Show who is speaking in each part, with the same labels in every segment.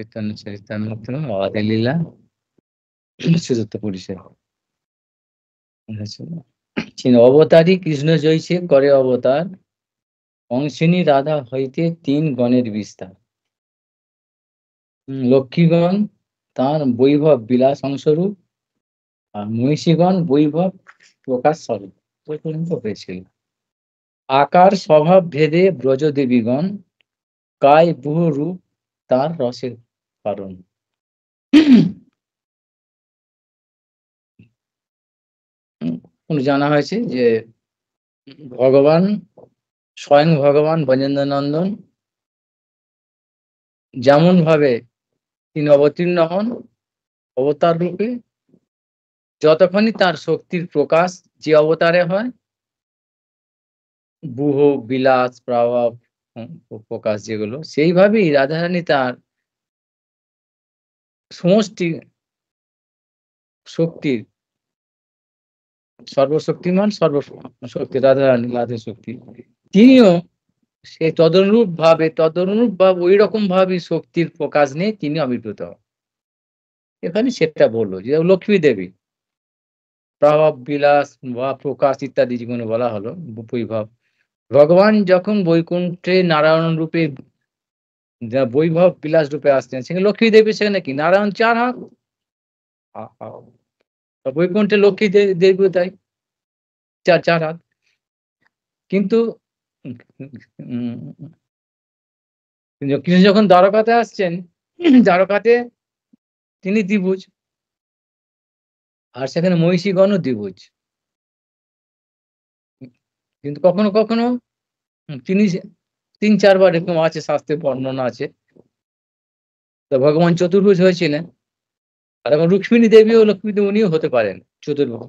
Speaker 1: চৈতন্য চরিতামৃত অবাধে লীলা চতুর্থ পরিচয়। অবতারী কৃষ্ণ জয়ছে করে অবতার, অংশিনী রাধা হইতে তিন গণের বিস্তার। লক্ষ্মীগণ তার বৈভব বিলাস অংশরূপ, আর মহিষীগণ বৈভব প্রকাশ স্বরূপ পর্যন্ত হয়েছিল। আকার স্বভাব ভেদে ব্রজদেবীগণ, কায় বহু রূপ তার রসের কারণ। জানা হয়েছে যে ভগবান স্বয়ং ভগবান ব্রজেন্দ্র নন্দন যেমন ভাবে তিনি অবতীর্ণ হন অবতার রূপে, যতক্ষণই তার শক্তির প্রকাশ যে অবতারে হয়, বুহ বিলাস প্রভাব প্রকাশ যেগুলো, সেইভাবেই রাধারানী তার সমষ্টি শক্তির সর্বশক্তিমান সর্বশক্তি রাধারানী রাধে শক্তি, তিনিও সে তদনুরূপ ভাবে ওই রকম ভাবে শক্তির প্রকাশ নিয়ে তিনি আবির্ভূত। এখানে সেটা বললো যে লক্ষ্মী দেবী প্রভাব বিলাস বা প্রকাশ ইত্যাদি যেগুলো বলা হলো বৈভব, ভগবান যখন বৈকুণ্ঠে নারায়ণ রূপে যা বৈভব বিলাস রূপে আসছেন, সেখানে লক্ষ্মী দেবী সেখানে কি নারায়ণ চার হাত, বৈকুণ্ঠে লক্ষ্মী দেবী তাই চার হাত। কিন্তু কৃষ্ণ যখন দ্বারকাতে আসছেন, দ্বারকাতে তিনি দ্বিভুজ, আর সেখানে মহিষীগণও দ্বিভুজ। কিন্তু কখনো কখনো তিনি তিন চারবার এরকম আছে, শাস্ত্রে বর্ণনা আছে, তো ভগবান চতুর্ভুজ হয়েছিলেন। আর এখন রুক্মিণী দেবী ও লক্ষ্মী দেবী উনিও হতে পারেন চতুর্ভুজ,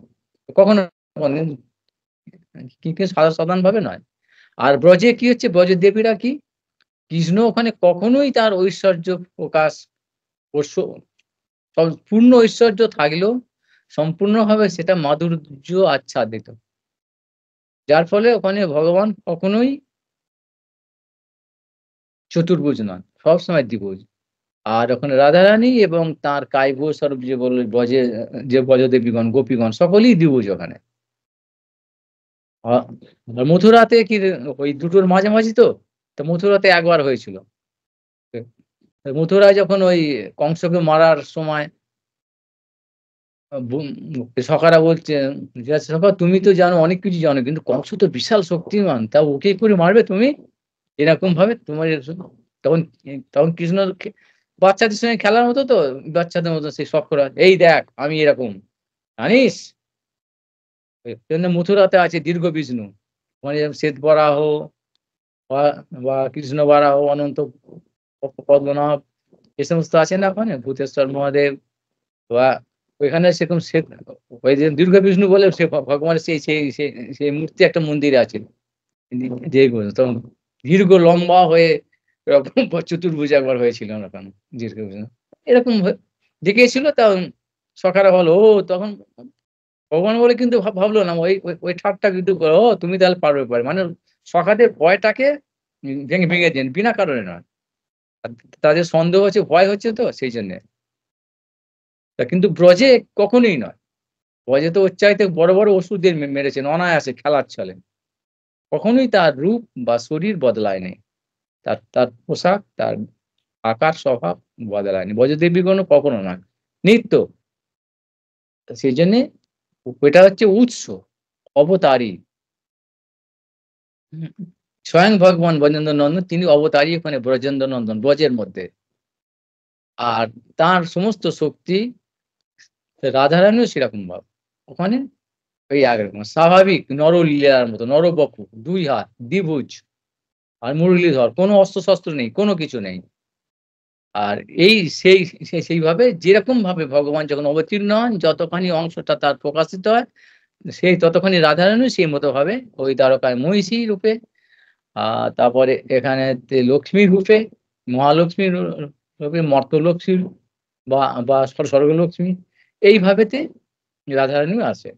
Speaker 1: কখনো কিন্তু সাধারণ ভাবে নয়। আর ব্রজে কি হচ্ছে, ব্রজের দেবীরা কি, কৃষ্ণ ওখানে কখনোই তার ঐশ্বর্য প্রকাশ পূর্ণ ঐশ্বর্য থাকলেও সম্পূর্ণভাবে সেটা মাধুর্য আচ্ছাদিত, যার ফলে ওখানে ভগবান কখনোই চতুর্ভুজ নন, সবসময় দ্বিভুজ। আর ওখানে রাধারানী এবং তার কাব্য স্বরূপ যে বলল ব্রজে যে ব্রজদেবীগণ গোপীগণ সকলেই দ্বিভুজ ওখানে। মথুরাতে কি ওই দুটোর মাঝামাঝি, তো মথুরাতে একবার হয়েছিল। মথুরায় যখন ওই কংসকে মারার সময় সখারা বলছে, সখা তুমি তো জানো অনেক কিছু জানো, কিন্তু কংস তো বিশাল শক্তিমান, তা ওকে করে মারবে তুমি এরকম ভাবে তোমার। তখন তখন কৃষ্ণ বাচ্চাদের সঙ্গে খেলার মতো, তো বাচ্চাদের মতো সেই সখরা, এই দেখ আমি এরকম জানিস। মথুরাতে আছে দীর্ঘ বিষ্ণু, মানে শ্বেত বরাহ বা কৃষ্ণ বরাহ, অনন্ত পদ্মনাভ, এ সমস্ত আছে না ওখানে, ভূতেশ্বর মহাদেব বা ওইখানে সেরকম ওই যে দীর্ঘ বিষ্ণু বলে সে ভগবানের সেই সেই সেই মূর্তি একটা মন্দিরে আছে, তখন দীর্ঘ লম্বা হয়ে চতুর্ভুজ একবার হয়েছিল ওখানে দীর্ঘ বিষ্ণু এরকম দেখিয়েছিল। তখন সখারা বলো ও, তখন ভগবান বলে কিন্তু ভাবলো না, ওই ঠাট্টা কিন্তু ও তুমি তাহলে পারবে, মানে সখাদের ভয়টাকে ভেঙে ভেঙে দেন বিনা কারণে নয়, তাদের সন্দেহ হচ্ছে ভয় হচ্ছে, তো সেই জন্যে। তা কিন্তু ব্রজে কখনোই নয়, ব্রজে তো ওর চাইতে বড় বড় ওষুধদের মেরেছেন অনায়াসে খেলার ছলে, কখনোই তার রূপ বা শরীর বদলায়নি, তার তার পোশাক তার আকার স্বভাব বদলায়নি, ব্রজদেবীগণও কখনো নয়, নিত্য। সেই জন্যে ওইটা হচ্ছে উৎস অবতারী, স্বয়ং ভগবান ব্রজেন্দ্র নন্দন তিনি অবতারী ওখানে ব্রজেন্দ্র নন্দন ব্রজের মধ্যে। আর তার সমস্ত শক্তি রাধারানীও সেরকম ভাব ওখানে ওই একরকম স্বাভাবিক নরলীলার মতো, নরবপু, দুই হাত, দ্বিভুজ, আর মুরলীধর, কোনো অস্ত্র শস্ত্র নেই, কোনো কিছু নেই। আর এই সেইভাবে যেরকম ভাবে ভগবান যখন অবতীর্ণ হন, যতখানি অংশটা তার প্রকাশিত হয়, সেই ততখানি রাধারানী সেই মতো ভাবে ওই দ্বারকায় মহিষী রূপে, তারপরে এখানে লক্ষ্মী রূপে, মহালক্ষ্মী রূপে, মর্তলক্ষ্মী বা স্বর্গলক্ষ্মী, এইভাবেতে রাধারানীও আসে,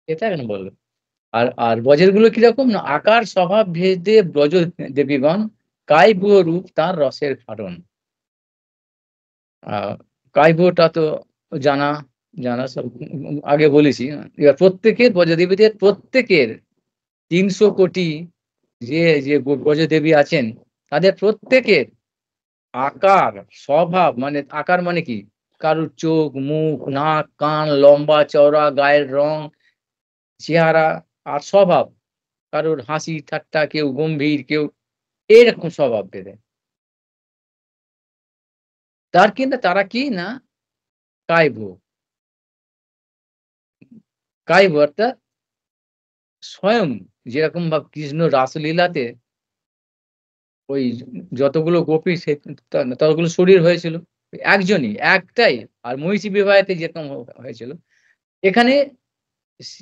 Speaker 1: এটা এখানে বললো। আর আর ব্রজের গুলো কিরকম না, আকার স্বভাব ভেদে ব্রজ দেবীগণ, কায় বুয় রূপ তার রসের কারণ। কাব্যটা তো জানা জানা সব আগে বলেছি। এবার প্রত্যেকের ব্রজদেবীদের প্রত্যেকের ৩০০ কোটি যে ব্রজদেবী আছেন তাদের প্রত্যেকের আকার, স্বভাব মানে আকার মানে কি? কারুর চোখ, মুখ, নাক, কান, লম্বা চওড়া, গায়ের রং, চেহারা আর স্বভাব। কারুর হাসি ঠাট্টা, কেউ গম্ভীর, কেউ এরকম স্বভাব ভেদে। কিন্তু তারা কি না কায়ভ। কায়ভ অর্থাৎ স্বয়ং যেরকম ভাব কৃষ্ণ রাসলীলাতে ওই যতগুলো গোপী সে ততগুলো শরীর হয়েছিল। একজনই, একটাই। আর মহিষী বিবাহেতে যেরকম হয়েছিল। এখানে সি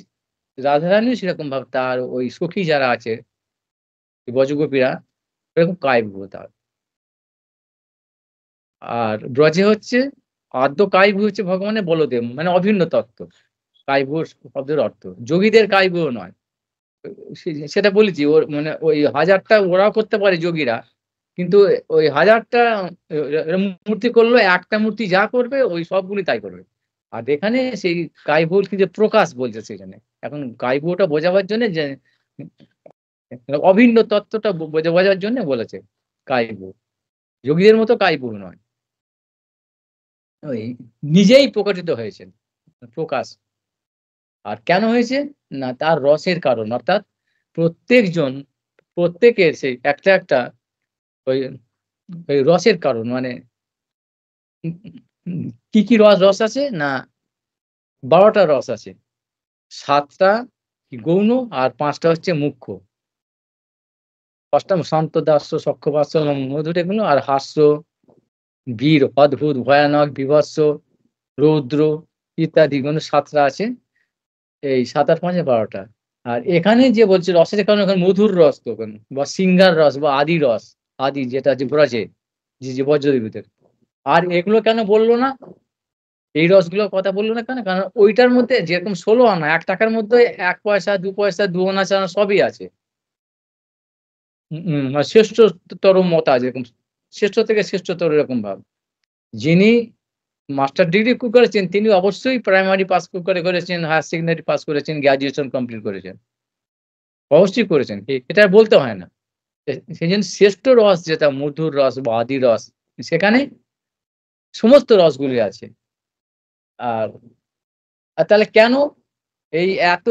Speaker 1: রাধারানীও সেরকম ভাবে তার ওই সখী যারা আছে ব্রজগোপীরা এরকম কায়ভ তার। আর ব্রজে হচ্ছে আদ্য কায়ভ হচ্ছে ভগবানের বলদেব মানে অভিন্ন তত্ত্ব। কায়ভ শব্দের অর্থ। যোগীদের কায়ভ নয়। সেটা বলেছি ওর মানে ওই ১০০০ টা ওরাও করতে পারে যোগীরা। কিন্তু ওই ১০০০ টা মূর্তি করলেও একটা মূর্তি যা করবে ওই সবগুলি তাই করবে। আর এখানে সেই কায়ভর কি যে প্রকাশ বলছে সেখানে। এখন কায়ভটা বোঝাবার জন্যে যে অভিন্ন তত্ত্বটা বোঝার জন্যে বলেছে কায়ভ। যোগীদের মতো কায়ভ নয়। ওই নিজেই প্রকাটিত হয়েছেন। প্রকাশ। আর কেন হয়েছে? না তার রসের কারণ। অর্থাৎ প্রত্যেকজন প্রত্যেকের সেই একটা ওই ওই রসের কারণ মানে উম উম কি রস আছে? না ১২ টা রস আছে। ৭ টা গৌণ আর ৫ টা হচ্ছে মুখ্য। ১ম শান্ত, দাস্য, সখ্য, এবং মধুর এগুলো আর হাস্য, বীর, অদ্ভুত, ভয়ানক, বীভৎস, রৌদ্র ইত্যাদি গুণ ৭ টা আছে। এই ৭ আর ৫ ১২ টা। আর এখানে যে বলছে রসের কারণ এখানে মধুর রস তো বা সিংহার রস বা আদি রস, আদি যেটা যে ব্রজে যে ব্রজদেবীদের। আর এগুলো কেন বলল না? এই রসগুলোর কথা বলল না কেন? কারণ ঐটার মধ্যে যেরকম ১৬ আনা ৳১ র মধ্যে ১ পয়সা, ২ পয়সা, ২ আনা, ৪ আনা সবই আছে। শ্রেষ্ঠতর মত আছে এরকম। শ্রেষ্ঠ থেকে শ্রেষ্ঠতর এরকম ভাব। যিনি মাস্টার ডিগ্রি করেছেন তিনি অবশ্যই প্রাইমারি পাস করেছেন, হায়ার সেকেন্ডারি পাস করেছেন, গ্র্যাজুয়েশন কমপ্লিট করেছেন। অবশ্যই করেছেন। এটা বলতে হয় না। সেজন্য শ্রেষ্ঠ রস যেটা মধুর রস বা আদি রস সেখানে সমস্ত রসগুলি আছে। আর তাহলে কেন এই এত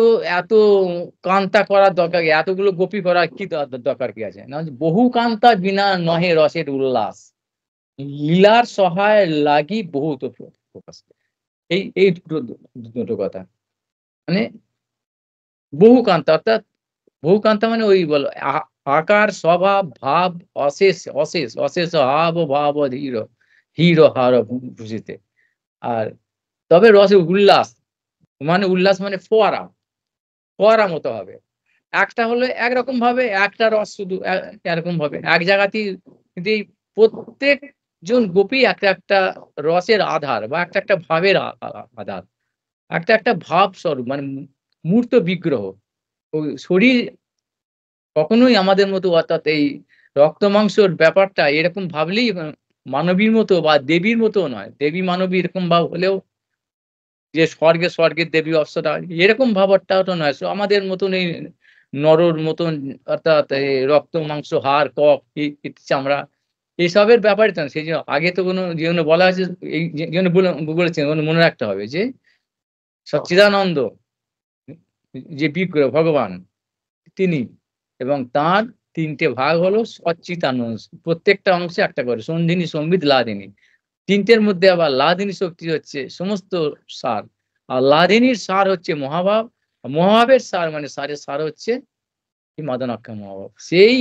Speaker 1: কান্তা করার দরকার কি? এতগুলো গোপী করার কি দরকার কি আছে? না বহু কান্তা বিনা নহে রসের উল্লাস। লীলার সহায় লাগি বহুত প্রকাশ। এই দুটো কথা। মানে বহু কান্তা অর্থাৎ বহু কান্তা মানে ওই বলো আকার, স্বভাব, ভাব অশেষ হাব ভাব ধীর হার ভূষিতে। আর তবে রসে উল্লাস মানে ফোয়ারা, ফোয়ারা মতো হবে। একটা হলো একরকম ভাবে, একটা রস শুধু এরকম ভাবে। এক জায়গাতেই কিন্তু এই প্রত্যেকজন গোপী একটা রসের আধার বা একটা ভাবের আধার। একটা ভাব স্বরূপ মানে মূর্ত বিগ্রহ। ওই শরীর কখনোই আমাদের মতো অর্থাৎ এই রক্ত মাংসর ব্যাপারটা এরকম ভাবলেই মানবীর মতো বা দেবীর মতও নয়। দেবী মানবী এরকম ভাব হলেও যে স্বর্গের দেবী অপ্সরা এরকম ভাবাটাও তো নয়। আমাদের মতন এই নরর মতন অর্থাৎ রক্ত, মাংস, হাড়, কক, চামড়া এসবের ব্যাপারে তো না। সেইজন্য আগে তো যেগুলো বলা হয়েছে এই যেগুলো বলেছেন ওগুলো মনে রাখতে হবে যে সচ্চিদানন্দ যে বিগ্রহ ভগবান তিনি এবং তার ৩ টে ভাগ হলো সচ্চিদানন্দ। প্রত্যেকটা অংশে একটা করে সন্ধিনী, সম্বিত, লাদিনী। ৩ টের মধ্যে আবার লাদিনী শক্তি হচ্ছে সমস্ত সার। আর লাদিনীর সার হচ্ছে মহাভাব। মহাভাবের সার মানে সারের সার হচ্ছে এই মাদনাখ্যা মহাভাব। সেই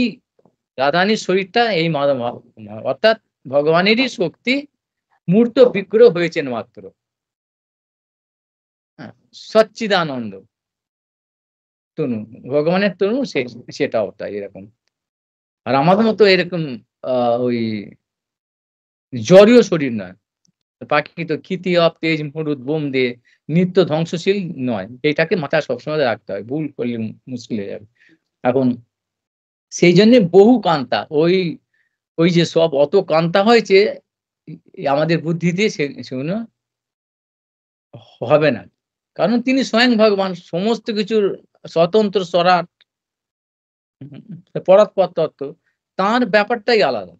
Speaker 1: রাধারানীর শরীরটা এই অর্থাৎ ভগবানেরই শক্তি মূর্ত বিগ্রহ হয়েছেন মাত্র। হ্যাঁ? সচ্চিদানন্দ তনু। ভগবানের তনু সেটাও তাই এরকম। আর আমাদের মতো এরকম আ ওই জড়ীয় শরীর নয়। প্রাকৃত ক্ষিতি অপ তেজ মরুদ বোম দিয়ে নিত্য ধ্বংসশীল নয়। এটাকে মাথায় সবসময় রাখতে হয়। ভুল করলে মুশকিল হয়ে যাবে। এখন সেইজন্যে বহু কান্তা। ওই যে সব অত কান্তা হয়েছে আমাদের বুদ্ধিতে সেগুলো হবে না। কারণ তিনি স্বয়ং ভগবান, সমস্ত কিছুর স্বতন্ত্র স্বরাট, পরাৎপর তত্ত্ব। তাঁর ব্যাপারটাই আলাদা।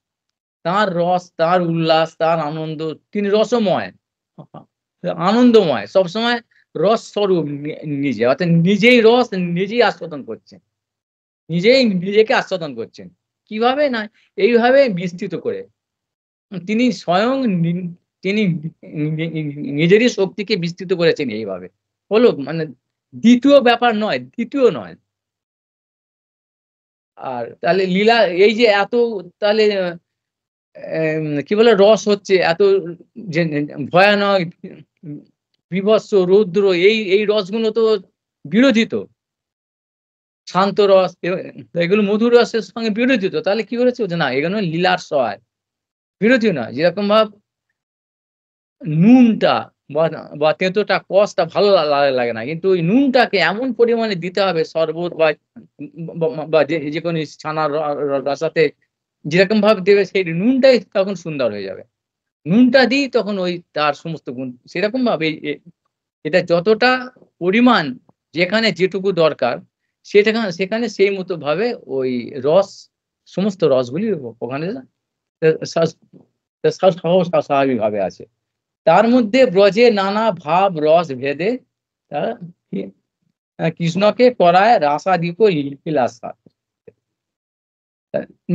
Speaker 1: তাঁর রস, তাঁর উল্লাস, তাঁর আনন্দ, তিনি রসময়, আনন্দময়। সবসময় রস স্বরূপ নিজে। অর্থাৎ নিজেই রস, নিজেই আস্বাদন করছেন। নিজেই নিজেকে আস্বাদন করছেন। কিভাবে? না এইভাবে বিস্তৃত করে। তিনি স্বয়ং তিনি নিজেরই শক্তিকে বিস্তৃত করেছেন এইভাবে। হলো মানে দ্বিতীয় ব্যাপার নয়, তৃতীয় নয়। আর তাহলে লীলা এই যে এত তাহলে কি বলে রস হচ্ছে এত যে ভয়ানক, বীভৎস, রৌদ্র, এই রসগুলো তো বিরোধিত। শান্ত রস এগুলো মধুর রসের সঙ্গে বিরোধিত। তাহলে কি করেছে? যে না এগুলো লীলার সহায়, বিরোধী নয়। যেরকম নুনটা বা তেঁতোটা, কষটা ভালো লাগে না। কিন্তু ওই নুনটাকে এমন পরিমাণে দিতে হবে শরবত বা যেকোনো ছানার রসাতে যেরকম ভাবে দেবে সেই নুনটাই তখন সুন্দর হয়ে যাবে। নুনটা দিই তখন ওই তার সমস্ত গুণ সেরকম ভাবে এটা যতটা পরিমাণ যেখানে যেটুকু দরকার সেখানে সেই মতো ভাবে ওই রস, সমস্ত রসগুলি ওখানে স্বাভাবিকভাবে আছে। তার মধ্যে ব্রজে নানা ভাব রস ভেদে তারা কৃষ্ণকে করায় রাসাদিক লীলাসা।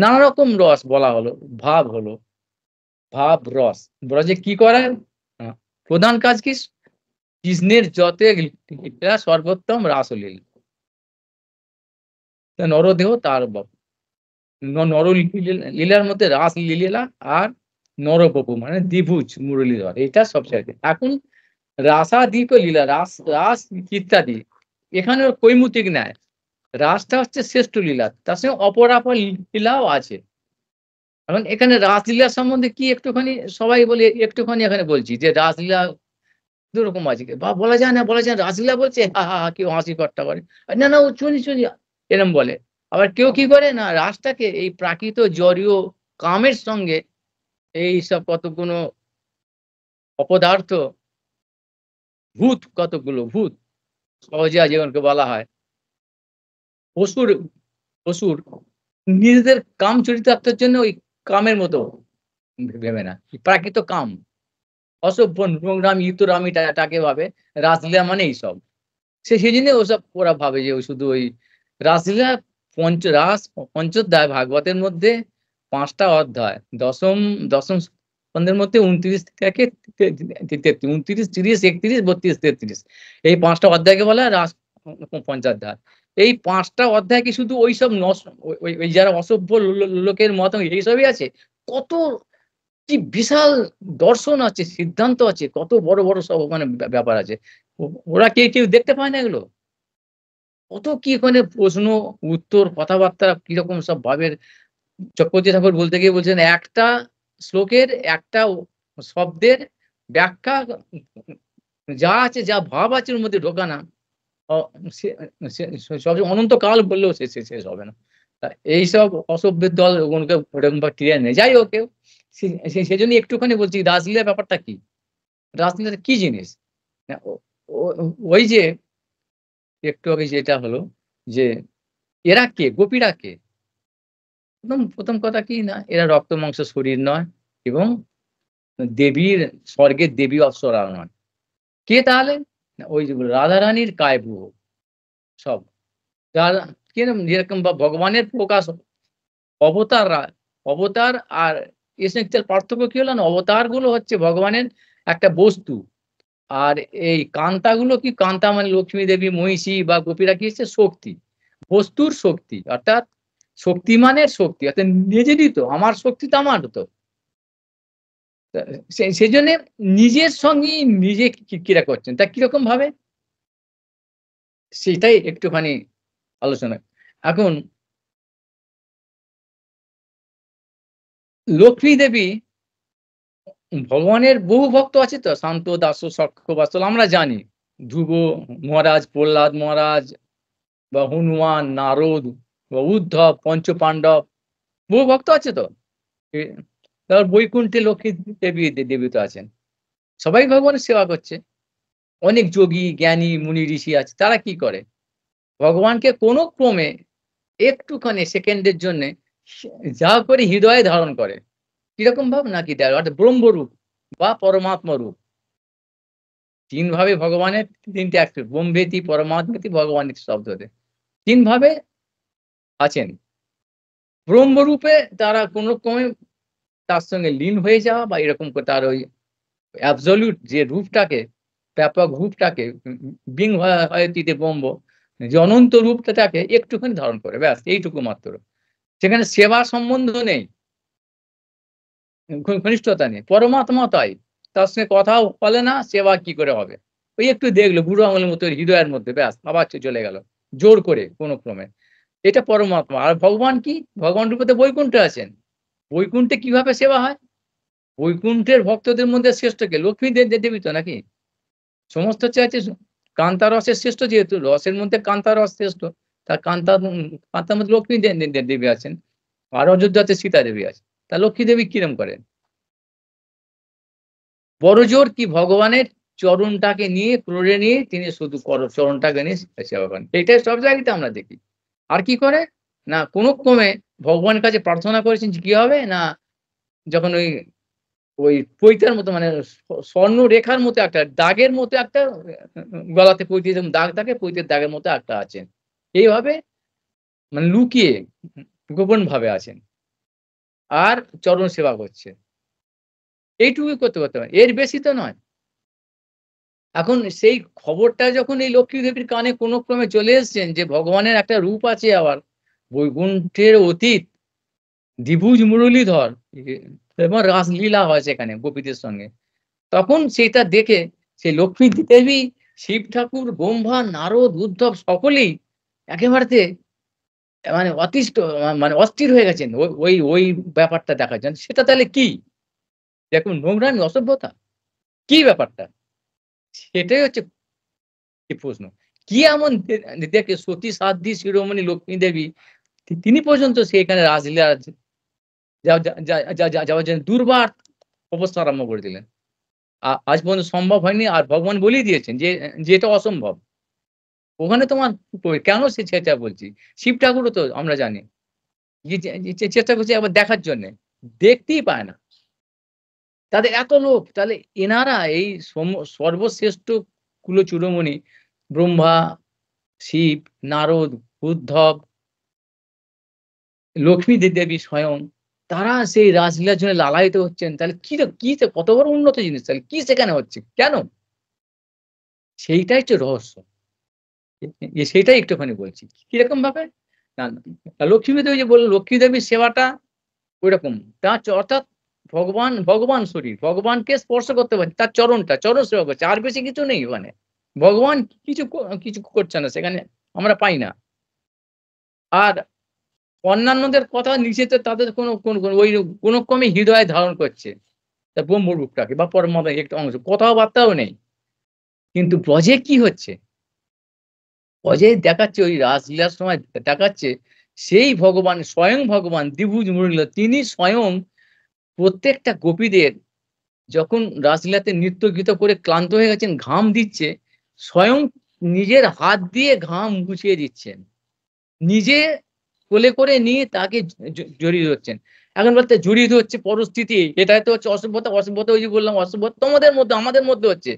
Speaker 1: নানা রকম রস বলা হলো, ভাব হলো, ভাব রস। ব্রজে কি করায়? প্রধান কাজ কি? কৃষ্ণের যতে লীলা সর্বোত্তম রাসলীলা। নরদেহ তার লীলার মধ্যে রাস লীলা আর নরবপু মানে দ্বিভুজ মুরলীধর, এটা সবচেয়ে। এখন রাসাদিক লীলা, রাস রাস ইত্যাদি এখানে কৈমুতিক নেয়। রাসটা হচ্ছে শ্রেষ্ঠ লীলা, তার সঙ্গে অপরাপর লীলাও আছে। এখন এখানে রাসলীলা সম্বন্ধে কি একটুখানি সবাই বলে, একটুখানি এখানে বলছি যে রাসলীলা দুরকম আছে বা বলা যায় না, রাসলীলা বলছে হা হা হা, কেউ হাসি ঠাট্টা করে, না না ও চুনি এরম বলে। আবার কেউ কি করে না রাসটাকে এই প্রাকৃত জড়ীয় কামের সঙ্গে এইসব কতগুলো অপদার্থ, কতগুলো ভূত, সহজিয়া যেগুলোকে বলা হয়, অসুর, অসুর নিজেদের কাম চরিতার্থের জন্য ওই কামের মতো ভেবে না। প্রাকৃত কাম, অসভ্য নোংরাম ইতরামি টাকে ভাবে রাসলীলা মানে এইসব। সেজন্য ওসব ওরা ভাবে যে ওই শুধু ওই রাসলীলা। রাস পঞ্চোধ্যায় ভাগবতের মধ্যে ৫ টা অধ্যায়। দশম স্কন্ধের মধ্যে ২৯ থেকে ২৯, ৩০, ৩১, ৩২, ৩৩। এই ৫ টা অধ্যায়কে বলা হয় রাস পঞ্চাধ্যায়। এই ৫ টা অধ্যায় কি শুধু ওইসব ওই যারা অসভ্য লোকের মত এইসবই আছে? কত কি বিশাল দর্শন আছে, সিদ্ধান্ত আছে, কত বড় বড় সব ওখানে ব্যাপার আছে। ওরা কেউ দেখতে পায় না এগুলো? কত কি ওখানে প্রশ্ন, উত্তর, কথাবার্তা কিরকম সব ভাবের। চক্রবর্তী ঠাকুর বলতে গিয়ে বলছেন, একটা শ্লোকের একটা শব্দের ব্যাখ্যা যা আছে, যা ভাব আছে ওর মধ্যে ঢোকা না। অ সে সে সবচেয়ে অনন্তকাল বললেও শেষ হবে না। এইসব অসভ্যের দল ওগুলোকে ওরকম ভাবে টেনে নেয়। যাই হোক সেজন্য একটুখানি বলছি রাসলীলার ব্যাপারটা কি? রাসলীলাটা কি জিনিস? না ও ওই যে একটু আগে যেটা হলো যে এরা কে? গোপীরা কে? প্রথম কথা কি না এরা রক্ত মাংস শরীর নয় এবং দেবীর, স্বর্গের দেবী অপ্সরা নয়। কে তাহলে? না ওই যে রাধারানীর কায়ব্রহ সব। যারা যেরকম ভগবানের প্রকাশ অবতাররা, অবতার আর এসেন্সিয়াল পার্থক্য কি হলো না? অবতারগুলো হচ্ছে ভগবানের একটা বস্তু। আর এই কান্তাগুলো কি? কান্তা মানে লক্ষ্মী দেবী, মহিষী বা গোপীরা কি হচ্ছে? শক্তি। বস্তুর শক্তি অর্থাৎ শক্তিমানের শক্তি। অর্থাৎ নিজেরই তো, আমার শক্তি তো আমার তো। সেজন্যে নিজের সঙ্গেই নিজে ক্রীড়া করছেন। তা কিরকম ভাবে? সেটাই একটুখানি আলোচনা। এখন লক্ষ্মী দেবী ভগবানের বহু ভক্ত আছে তো, শান্ত, দাস, সখ্য, বাৎসল আমরা জানি। ধ্রুব মহারাজ, প্রহ্লাদ মহারাজ বা হনুমান, নারদ বা উদ্ধব, পঞ্চপাণ্ডব বহু ভক্ত আছে তো। এ তারপর বৈকুণ্ঠে লক্ষ্মী দেবী তো আছেন। সবাই ভগবানের সেবা করছে। অনেক যোগী, জ্ঞানী, মুনি, ঋষি আছে। তারা কি করে? ভগবানকে কোনো ক্রমে একটুখানি সেকেন্ডের জন্যে যা করে হৃদয়ে ধারণ করে। কিরকম ভাব? নাকি অর্থাৎ ব্রহ্মরূপ বা পরমাত্মা রূপ। ৩ ভাবে ভগবানের ৩ টে অ্যাস্পেক্ট ব্রহ্মেতি, পরমাত্মেতি, ভগবানেতি শব্দতে। ৩ ভাবে আছেন। ব্রহ্মরূপে তারা কোন ক্রমে তার সঙ্গে লীন হয়ে যাওয়া বা এরকম করে তার ওই অ্যাবসোলিউট যে রূপটাকে, ব্যাপক রূপটাকে বিং হয়তিতে ব্রহ্ম, যে অনন্ত রূপটাকে একটুখানি ধারণ করে। ব্যাস এইটুকু মাত্র। সেখানে সেবা সম্বন্ধ নেই, ঘনিষ্ঠতা নেই। পরমাত্মা তাই। তার সঙ্গে কথাও বলে না, সেবা কি করে হবে? ওই একটু দেখলো বুড়ো আঙুলের মতো হৃদয়ের মধ্যে, ব্যাস আবার চলে গেল। জোর করে কোন ক্রমে। এটা পরমাত্মা। আর ভগবান কি? ভগবান রূপে তো বৈকুণ্ঠে আছেন। বৈকুণ্ঠে কিভাবে সেবা হয়? বৈকুণ্ঠের ভক্তদের মধ্যে শ্রেষ্ঠ কে? লক্ষ্মী দেবী তো নাকি? সমস্ত চাইছে কান্তা রসের শ্রেষ্ঠ, যেহেতু রসের মধ্যে কান্তা রস শ্রেষ্ঠ। তার কান্তার মধ্যে লক্ষ্মী দেবী আছেন। আর অযোধ্যাতে সীতা দেবী আছে। তা লক্ষ্মী দেবী কিরম করেন? বড়জোর কি ভগবানের চরণটাকে নিয়ে ক্রোড়ে নিয়ে তিনি শুধু চরণটাকে নিয়ে সেবা করেন। এটাই সব জায়গাতে আমরা দেখি। আর কি করে? না কোন ক্রমে ভগবানের কাছে প্রার্থনা করেছেন যে কি হবে? না যখন ওই পৈতার মতো মানে স্বর্ণ রেখার মতো একটা দাগের মতো একটা গলাতে পৈতে যেরকম দাগ থাকে, পৈতের দাগের মতো একটা আছেন। এইভাবে মানে লুকিয়ে গোপন ভাবে আছেন। আর চরণ সেবা করছে। এইটুকুই করতে পারে। এর বেশি তো নয়। এখন সেই খবরটা যখন এই লক্ষ্মী দেবীর কানে কোন ক্রমে চলে এসছেন যে ভগবানের একটা রূপ আছে আবার বৈকুণ্ঠের অতীত দ্বিভুজ মুরলীধর এবং রাসলীলা হয় সেখানে গোপীদের সঙ্গে। তখন সেটা দেখে সেই লক্ষ্মী দেবী, শিব ঠাকুর, ব্রহ্মা, নারদ, উদ্ধব সকলেই একেবারেতে মানে অতিষ্ঠ মানে অস্থির হয়ে গেছেন ওই ব্যাপারটা দেখার জন্য। সেটা তাহলে কি? দেখুন নোংরামি, অসভ্যতা। কি ব্যাপারটা? সেটাই হচ্ছে কি প্রশ্ন। কি এমন দেখে সতী সাধ্বী শিরোমণি লক্ষ্মী দেবী তিনি পর্যন্ত সেখানে রাসলীলা যাওয়ার জন্য দুর্বার অবস্থা আরম্ভ করে দিলেন। আজ পর্যন্ত সম্ভব হয়নি। আর ভগবান বলেই দিয়েছেন যে এটা অসম্ভব। ওখানে তোমার কেন সেটা বলছি। শিব ঠাকুরও তো আমরা জানি চেষ্টা করছে একবার দেখার জন্যে। দেখতেই পায় না। তাদের এত লোভ, তাহলে এনারা এই সর্বশ্রেষ্ঠ কুলচূড়ামণি ব্রহ্মা, শিব, নারদ, উদ্ধব, লক্ষ্মী দেবী স্বয়ং তারা সেই রাসলীলার জন্য লালায়িত হচ্ছেন। তাহলে কি কত বড় উন্নত জিনিস, তাহলে কি সেখানে হচ্ছে? কেন? সেইটাই হচ্ছে রহস্য। সেইটাই একটুখানি বলছি। কিরকম ভাবে? না, লক্ষ্মী দেবী যে বলল লক্ষ্মী দেবীর সেবাটা ঐরকম। তার অর্থাৎ ভগবান শরীর। ভগবানকে স্পর্শ করতে পারছে। তার চরণ সেবা করছে। আর বেশি কিছু নেই ওখানে। ভগবান কিছু করছে না সেখানে আমরা পাই না। আর অন্যান্যদের কথা নিষেধে তাদের ওই কোন ক্রমে হৃদয়ে ধারণ করছে। তার ব্রহ্মরূপটাকে বা পরমাত্মার একটা অংশ। কথাবার্তাও নেই। কিন্তু ব্রজে কি হচ্ছে? ব্রজে দেখাচ্ছে ওই রাসলীলার সময় দেখাচ্ছে সেই ভগবান স্বয়ং ভগবান দ্বিভুজ মুরলী তিনি স্বয়ং প্রত্যেকটা গোপীদের যখন রাসলীলাতে নৃত্য গীত করে ক্লান্ত হয়ে গেছেন, ঘাম দিচ্ছে, স্বয়ং নিজের হাত দিয়ে ঘাম মুছিয়ে দিচ্ছেন। নিজে কোলে করে নিয়ে তাকে জড়িয়ে ধরছেন। এখন বলতে জড়িয়ে ধরছে পরিস্থিতি, এটাই তো হচ্ছে অসভ্যতা। অসভ্যতা ওই যে বললাম অসভ্যতা তোমাদের মধ্যে আমাদের মধ্যে হচ্ছে।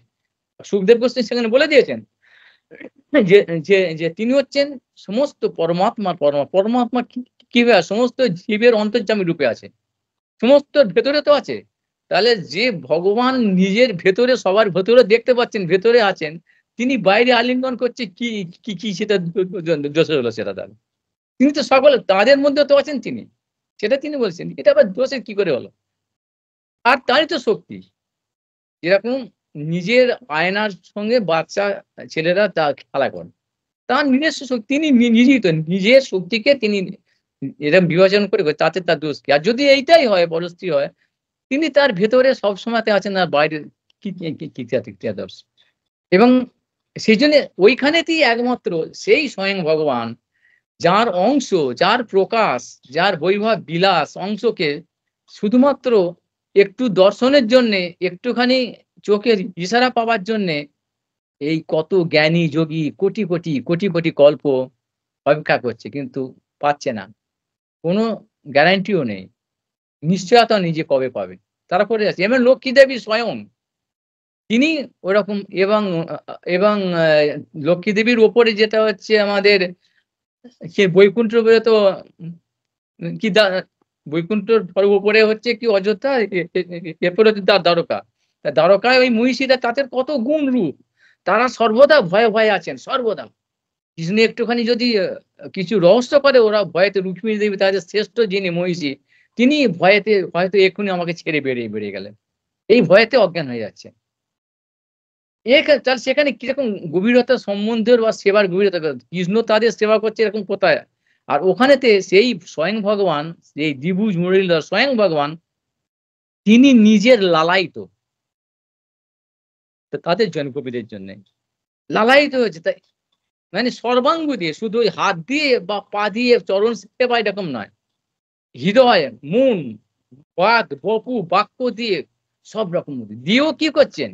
Speaker 1: সুখদেব গোস্বামী সেখানে বলে দিয়েছেন যে যে যে তিনি হচ্ছেন সমস্ত পরমাত্মা কিভাবে সমস্ত জীবের অন্তর্যামী রূপে আছে। সমস্ত ভেতরে তো আছে। তাহলে যে ভগবান নিজের ভেতরে সবার ভেতরে দেখতে পাচ্ছেন, ভেতরে আছেন, তিনি বাইরে আলিঙ্গন করছে কি সেটা দোষ হলো সেটা তাহলে। তিনি তো সকলে তাদের মধ্যে তো আছেন তিনি। সেটা তিনি বলছেন। এটা আবার দোষের কি করে হলো? আর তারই তো শক্তি। যেরকম নিজের আয়নার সঙ্গে বাচ্চা ছেলেরা তা খেলা করে। তার নিজস্ব শক্তি তিনি নিজেই তো নিজের শক্তিকে তিনি এরকম বিভাজন করে তাতে তার দোষ কি? আর যদি এইটাই হয় পরস্ত্রী হয় তিনি তার ভেতরে সবসময়তে আছেন আর বাইরে ক্রিয়াদর্শ। এবং সেইজন্য ওইখানেতেই একমাত্র সেই স্বয়ং ভগবান যার অংশ, যার প্রকাশ, যার বৈভব বিলাস অংশকে শুধুমাত্র একটু দর্শনের জন্যে, একটুখানি চোখের ইশারা পাওয়ার জন্যে এই কত জ্ঞানী যোগী কোটি কোটি কল্প অপেক্ষা করছে কিন্তু পাচ্ছে না। কোনো গ্যারান্টিও নেই। নিশ্চয়তা নেই যে কবে পাবে। তারা পড়ে যাচ্ছে। এবং লক্ষ্মী দেবী স্বয়ং তিনি ওরকম এবং এবং লক্ষ্মী দেবীর উপরে যেটা হচ্ছে আমাদের সে বৈকুণ্ঠ বলে তো কি বৈকুণ্ঠর উপরে হচ্ছে কি অযোধ্যা এরপরে হচ্ছে দ্বারকা। তা দ্বারকায় ওই মহিষীরা তাদের কত গুণ রূপ। তারা সর্বদা ভয়ে আছেন সর্বদা। কৃষ্ণ একটুখানি যদি কিছু রহস্য করে ওরা ভয়েতে রুক্মিণী দেবী তাদের শ্রেষ্ঠ যিনি মহিষী তিনি ভয়েতে হয়তো এক্ষুনি আমাকে ছেড়ে বেরিয়ে গেলেন। এই ভয়েতে অজ্ঞান হয়ে যাচ্ছে। তাহলে সেখানে কিরকম গভীরতা সম্বন্ধের বা সেবার গভীরতা কৃষ্ণ তাদের সেবা করছে এরকম কোথায়? আর ওখানেতে সেই স্বয়ং ভগবান, সেই দ্বিভুজ মুরলীধর স্বয়ং ভগবান তিনি নিজের লালায়িত। তো তাদের জন্য গোপীদের জন্যে। লালায়িত হয়েছে তাই মানে সর্বাঙ্গ দিয়ে শুধু ওই হাত দিয়ে বা পা দিয়ে চরণ সেবা এরকম নয়। হৃদয়, মন, বাক, বপু, বাক্য দিয়ে সব রকম দিয়েও কি করছেন?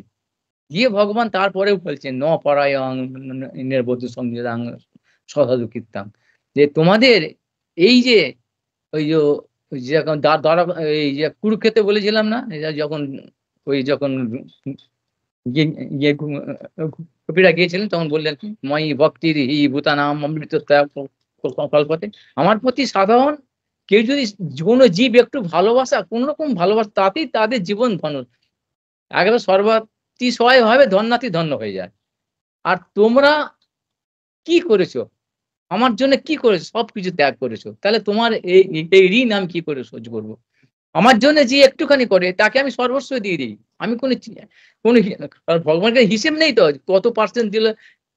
Speaker 1: দিয়ে ভগবান তারপরেও বলছেন পরায়ং নির্বোধ সংযুতাং সসাধু কীর্তাং যে তোমাদের এই যে ওই যে ওই যে যখন এই যে কুরুক্ষেত্রে বলেছিলাম না? যখন ওই যখন গিয়ে গিয়ে কবিরা গিয়েছিলেন তখন বললেন ময়ি ভক্তির হি ভূতানাম অমৃত কল্পতে আমার প্রতি সাধারণ কেউ যদি কোনো জীব একটু ভালোবাসা কোন রকম ভালোবাসা তাতেই তাদের জীবন ধন্য একেবারে সর্বাতিশয় ভাবে ধন্যাতি ধন্য হয়ে যায়। আর তোমরা কি করেছো? আমার জন্য কি করেছো? সবকিছু ত্যাগ করেছো। তাহলে তোমার এই ঋণ আমি কি করে সহ্য করব? আমার জন্য যে একটুখানি করে তাকে আমি সর্বস্ব দিয়ে দিই। আমি কোনো ভগবানকে হিসেব নেই তো কত পার্সেন্ট দিলে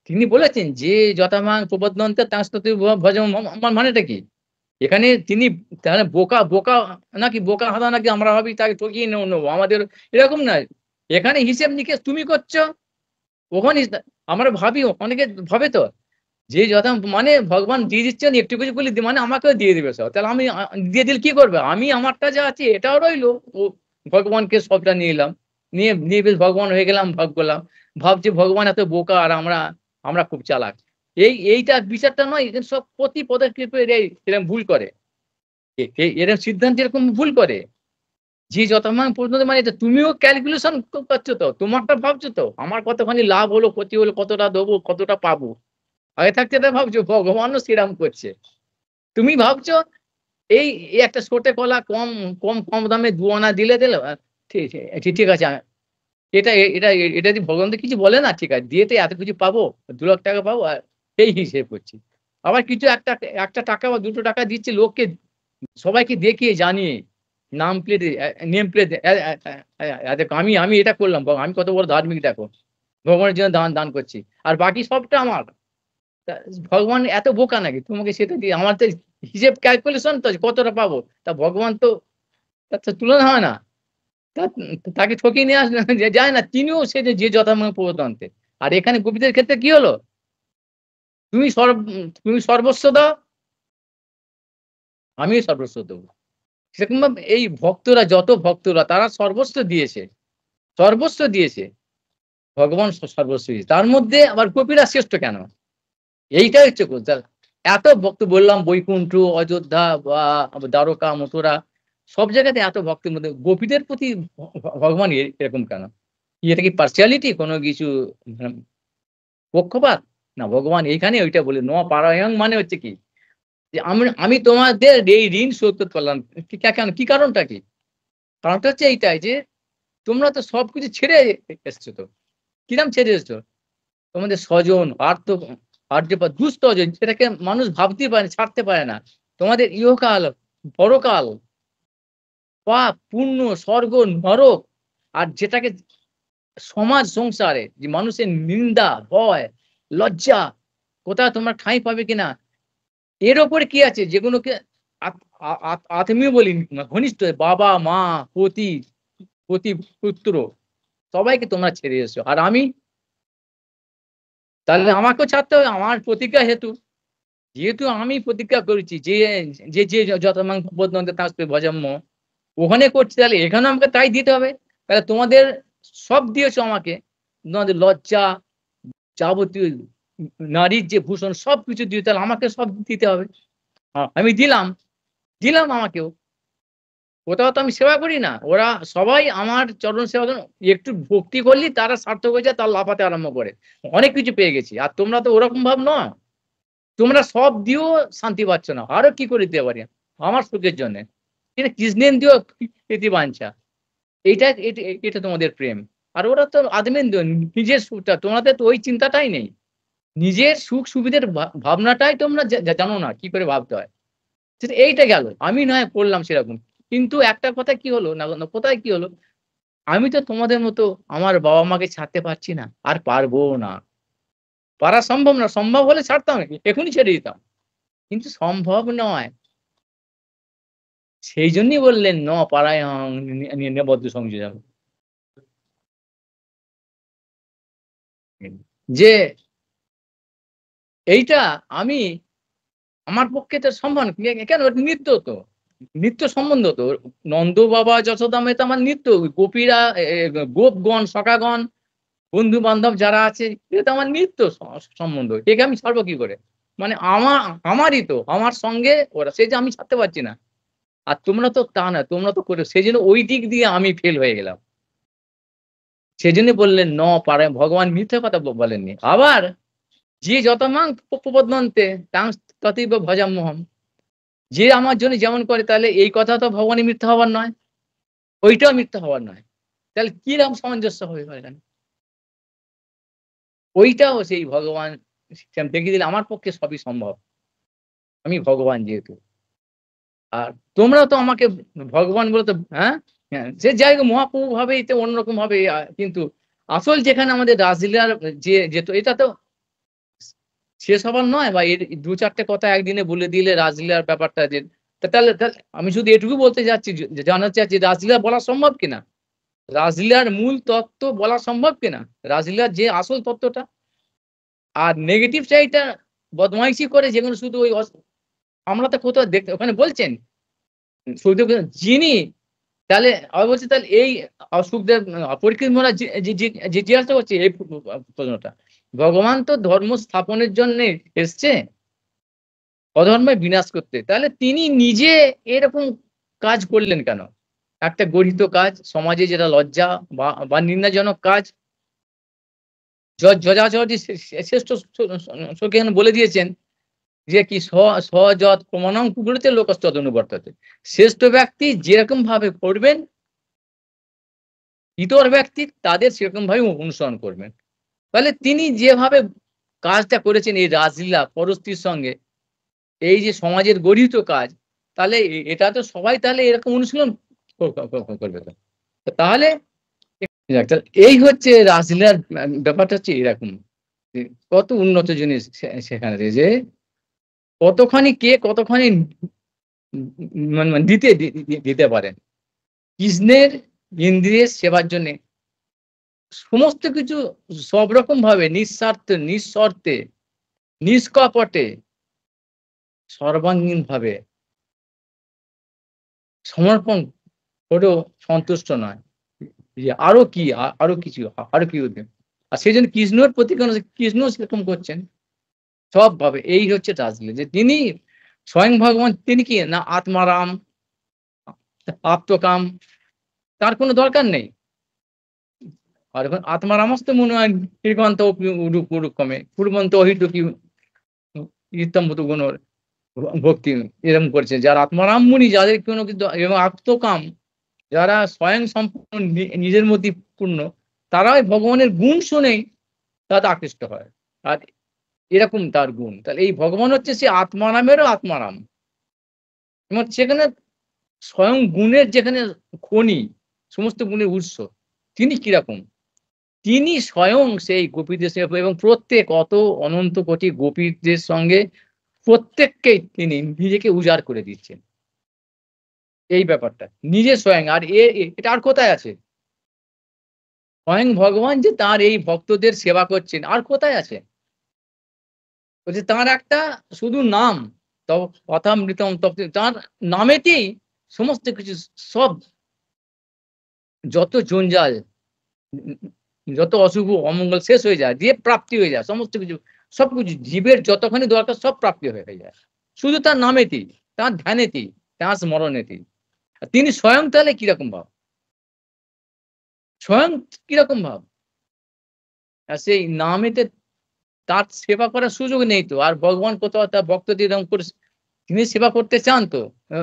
Speaker 1: তিনি বলেছেন যে যথামাং প্রপদ্যন্তে তার স্তুতি ভজন আমার মানেটা কি? এখানে তিনি তাহলে বোকা নাকি বোকা হাদা নাকি আমরা ভাবি তাকে ঠকিয়ে নেবো। আমাদের এরকম নয়। এখানে হিসেব নিকেশ তুমি করছো। ওখানে আমরা ভাবি অনেকে ভাবে তো যে মানে ভগবান দিয়ে দিচ্ছেন একটু কিছু বলে মানে আমাকেও দিয়ে দিবে সব। তাহলে আমি দিয়ে দিলে কি করবে? আমি আমারটা যা আছে এটাও রইলো। ও ভগবানকে সবটা নিয়ে এলাম। নিয়ে বেশ ভগবান হয়ে গেলাম ভাগ করলাম। ভাবছি ভগবান এত বোকা আর আমরা খুব চালাক। এইটা বিচারটা নয় এদের সব প্রতি পদক্ষেপে এরকম ভুল করে। এরকম সিদ্ধান্ত এরকম ভুল করে। যে যতমান পর্যন্ত মানে এটা তুমিও ক্যালকুলেশন করছো তো। তোমারটা ভাবছো তো। আমার কতখানি লাভ হলো, ক্ষতি হলো, কতটা দেবো, কতটা পাবো। আগে থাকতে এটা ভাবছো ভগবানও সেরাম করছে। তুমি ভাবছো এই একটা ছোটে কলা কম দামে ২ আনা দিলে ঠিক আছে। এটা যদি ভগবান তো কিছু বলে না ঠিক আছে। দিয়ে তো এত কিছু পাবো, ৳২,০০,০০০ পাবো আর এই হিসেব করছি। আবার কিছু একটা টাকা বা ৳২ দিচ্ছে লোককে সবাইকে দেখিয়ে জানিয়ে নাম প্লেট নেম প্লেট দেখো আমি এটা করলাম। আমি কত বড় ধার্মিক দেখো। ভগবানের জন্য দান করছি। আর বাকি সবটা আমার। তা ভগবান এত বোকা নাকি? তোমাকে সেটা দিয়ে আমার তো হিসেব ক্যালকুলেশন তো কতটা পাবো। তা ভগবান তো তার তো তুলনা হয় না। তা তাকে ঠকিয়ে নিয়ে যায় না। তিনিও সে যে যথাসময়ে প্রবর্তন্তে। আর এখানে গোপীদের ক্ষেত্রে কি হলো? তুমি তুমি সর্বস্ব দাও, আমিও সর্বস্ব দেব। সেরকমভাবে এই ভক্তরা যত ভক্তরা তারা সর্বস্ব দিয়েছে। সর্বস্ব দিয়েছে। ভগবান সর্বস্ব দিয়েছে। তার মধ্যে আবার গোপীরা শ্রেষ্ঠ কেন? এইটাই হচ্ছে কথা। এত ভক্ত বললাম বৈকুণ্ঠ, অযোধ্যা বা দ্বারকা, মথুরা সব জায়গাতে এত ভক্তের মধ্যে গোপীদের প্রতি ভগবান এরকম কেন? এটা কি পার্সিয়ালিটি? কোনো কিছু উম পক্ষপাত? না ভগবান এইখানে ওইটা বলে পারায়ণ মানে হচ্ছে কি? যে আমি তোমাদের এই ঋণ শোধ করতে পারলাম। কেন? কি কারণটা কি? কারণটা হচ্ছে এইটাই যে তোমরা তো সবকিছু ছেড়ে এসছো তো। কিরাম ছেড়ে এসছো? তোমাদের স্বজন, আর্যপদ দুঃস্থজন যেটাকে মানুষ ভাবতেই পারে না, ছাড়তে পারে না। তোমাদের ইহকাল, পরকাল, পাপ, পুণ্য, স্বর্গ, নরক আর যেটাকে সমাজ সংসারে যে মানুষের নিন্দা, ভয়, লজ্জা কোথাও তোমরা ঠাঁই পাবে কিনা? এর ওপরে কি আছে? যেগুলোকে আত আ আত আত্মীয় বলি ঘনিষ্ঠ বাবা, মা, পুত্র সবাইকে তোমরা ছেড়ে এসছো। আর আমি? তাহলে আমাকেও ছাড়তে হবে আমার প্রতিজ্ঞা হেতু। যেহেতু আমি প্রতিজ্ঞা করেছি যে যথামাং প্রপদ্যন্তে তাস্তে ভজাম্য ওখানে করছি, তাহলে এখানেও আমাকে তাই দিতে হবে। তাহলে তোমাদের সব দিয়েছো আমাকে, তোমাদের লজ্জা, যাবতীয় নারীর যে ভূষণ সবকিছু দিয়ে, তাহলে আমাকে সব দিতে হবে। আমি দিলাম আমাকেও। কোথাও তো আমি সেবা করি না। ওরা সবাই আমার চরণ সেবা করেন। একটু ভক্তি করলেই তারা সার্থক হয়ে যায়, তারা লাফাতে আরম্ভ করে। অনেক কিছু পেয়ে গেছি। আর তোমরা তো ওরকম ভাব নয়। তোমরা সব দিয়েও শান্তি পাচ্ছ না। আরো কি করে দিতে পারি? আমার সুখের জন্যে। এটা কৃষ্ণেন্দ্রিয় প্রীতিবাঞ্ছা। এটা তোমাদের প্রেম। আর ওরা তো আদমেন্দ্রিয়, নিজের সুখটা, তোমাদের তো ওই চিন্তাটাই নেই। নিজের সুখ সুবিধার ভাবনাটাই তোমরা জানো না কি করে ভাবতে হয়। সেটা এইটা গেল। আমি নয় করলাম সেরকম। কিন্তু একটা কথা কি হলো না, কোথায় কি হলো? আমি তো তোমাদের মতো আমার বাবা-মাকে ছাড়তে পারছি না। আর পারবও না। পারা সম্ভব না। সম্ভব হলে ছাড়তাম নাকি? এখনই ছেড়ে দিতাম। কিন্তু সম্ভব নয়। সেই জন্যই বললেন পারায়ং নিবদ্ধ সংযোজম। যে এইটা আমি আমার পক্ষে তো সম্ভব না। কেন? ওটা নিত্য তো। নিত্য সম্বন্ধ তো। নন্দ বাবা যশোদা মেয়ে তো আমার নিত্য। গোপীরা, গোপগণ, সখাগণ, বন্ধু-বান্ধব যারা আছে, এটা তো আমার নিত্য সম্বন্ধ। একে আমি ছাড়বো কি করে? মানে আমারই তো। আমার সঙ্গে ওরা। সেই যে আমি ছাড়তে পারছি না। আর তোমরা তো তা না। তোমরা তো করে, সেজন্য ওই দিক দিয়ে আমি ফেল হয়ে গেলাম। সেজন্য বললেন পারায়, ভগবান মিথ্যা কথা বলেননি। আবার যে যত মাং প্রপদ্যন্তে তাং ততৈব ভজাম্যহম। যে আমার জন্য যেমন করে, তাহলে এই কথা তো ভগবানের মিথ্যা হবার নয়। ওইটাও মিথ্যা হবার নয়। তাহলে কিরকম সামঞ্জস্য হবে এখানে? ওইটাও সেই ভগবান দেখিয়ে দিলে আমার পক্ষে সবই সম্ভব। আমি ভগবান যেহেতু। আর তোমরা তো আমাকে ভগবান বলে তো, হ্যাঁ? হ্যাঁ, সে যাই হোক মহাপ্রভু ভাবে, এতে অন্যরকম ভাবে কিন্তু আসল যেখানে আমাদের রাসলীলার যে যেত, এটা তো শেষ হবার নয়, বা এর ২-৪ টে কথা একদিনে বলে দিলে রাসলীলার ব্যাপারটা যে, তাহলে আমি শুধু এটুকু বলতে চাচ্ছি, জানাতে চাচ্ছি রাসলীলা বলা সম্ভব কিনা? রাসলীলার মূল তত্ত্ব বলা সম্ভব কিনা? রাসলীলার যে আসল তত্ত্বটা। আর নেগেটিভ সাইডটা বদমাইশি করে, যেগুলো শুধু ওই আমরা তো কোথাও দেখতে ওখানে বলছেন সুখদেব, যিনি, তাহলে আমি বলছি, তাহলে এই সুখদেব পরীক্ষিত মহারাজ জিজ্ঞাসা করছে এই প্রশ্নটা। ভগবান তো ধর্ম স্থাপনের জন্যে এসছে, অধর্মের বিনাশ করতে। তাহলে তিনি নিজে এরকম কাজ করলেন কেন? একটা গর্হিত কাজ, সমাজে যেটা লজ্জা বা নিন্দাজনক কাজ। যজাচার্য শ্রেষ্ঠ শ্লোকে এখানে বলে দিয়েছেন যে কি সযৎ প্রমাণং কুরুতে লোকস্তদনুবর্ততে। শ্রেষ্ঠ ব্যক্তি যেরকম ভাবে করবেন, ইতর ব্যক্তি তাদের সেরকম ভাবে অনুসরণ করবেন। তাহলে তিনি যেভাবে কাজটা করেছেন এই রাসলীলা পরস্ত্রীর সঙ্গে, এই যে সমাজের গর্হিত কাজ, তাহলে এটা তো সবাই তাহলে এরকম অনুশীলন করবে তো। তাহলে এই হচ্ছে রাসলীলার ব্যাপারটা হচ্ছে এরকম। যে কত উন্নত জিনিস সেখানে যে কতখানি কে কতখানি মানে দিতে পারেন। কৃষ্ণের ইন্দ্রিয়ের সেবার জন্যে সমস্ত কিছু সব রকম ভাবে নিঃস্বার্থে, নিঃশর্তে, নিষ্কপটে, সর্বাঙ্গীন ভাবে সমর্পণ করেও সন্তুষ্ট নয়। যে আরো কিছু, আরো কি উদ্যম। আর সেজন্য কৃষ্ণর প্রতি কৃষ্ণ সেরকম করছেন সবভাবে। এই হচ্ছে রাসলীলা, যে তিনি স্বয়ং ভগবান। তিনি কি না আত্মারাম, আত্মকাম, তার কোনো দরকার নেই। আর এখন আত্মারামস্ত মনে হয় নির্গন্ত রূপক্রমে পূর্বন্ত অহিটুকি ইত্যম্ভূত গুণ ভক্তি এরকম করছে। যারা আত্মারাম মুনি, যাদের কোনো কিন্তু এবং আত্মকাম, যারা স্বয়ং সম্পূর্ণ নিজের মধ্যে পূর্ণ, তারাই ভগবানের গুণ শুনেই তাতে আকৃষ্ট হয়। আর এরকম তার গুণ। তাহলে এই ভগবান হচ্ছে সে আত্মারামেরও আত্মারাম, এবং সেখানে স্বয়ং গুণের যেখানে খনি, সমস্ত গুণের উৎস। তিনি কিরকম? তিনি স্বয়ং সেই গোপীদের এবং প্রত্যেক অত অনন্ত কোটি গোপীদের সঙ্গে প্রত্যেককেই তিনি নিজেকে উজাড় করে দিচ্ছেন। এই ব্যাপারটা নিজে স্বয়ং। আর এটা আর কোথায় আছে? স্বয়ং ভগবান যে তার এই ভক্তদের সেবা করছেন, আর কোথায় আছে? বলছে তার একটা শুধু নাম, তব কথামৃতম তপ্ত, তার নামেতেই সমস্ত কিছু সব যত জঞ্জাল, যত অশুভ অমঙ্গল শেষ হয়ে যায়, দিয়ে প্রাপ্তি হয়ে যায় সমস্ত কিছু। সবকিছু জীবের যতখানি দরকার সব প্রাপ্তি হয়ে যায়। শুধু তার নামেতেই, তার ধ্যানেতেই, তার স্মরণেতেই। আর তিনি স্বয়ং তাহলে কিরকম ভাব? স্বয়ং কিরকম ভাব? আর সেই নামেতে তার সেবা করার সুযোগ নেই তো। আর ভগবান কোথাও তার ভক্তদের এরকম করে তিনি সেবা করতে চান তো। আ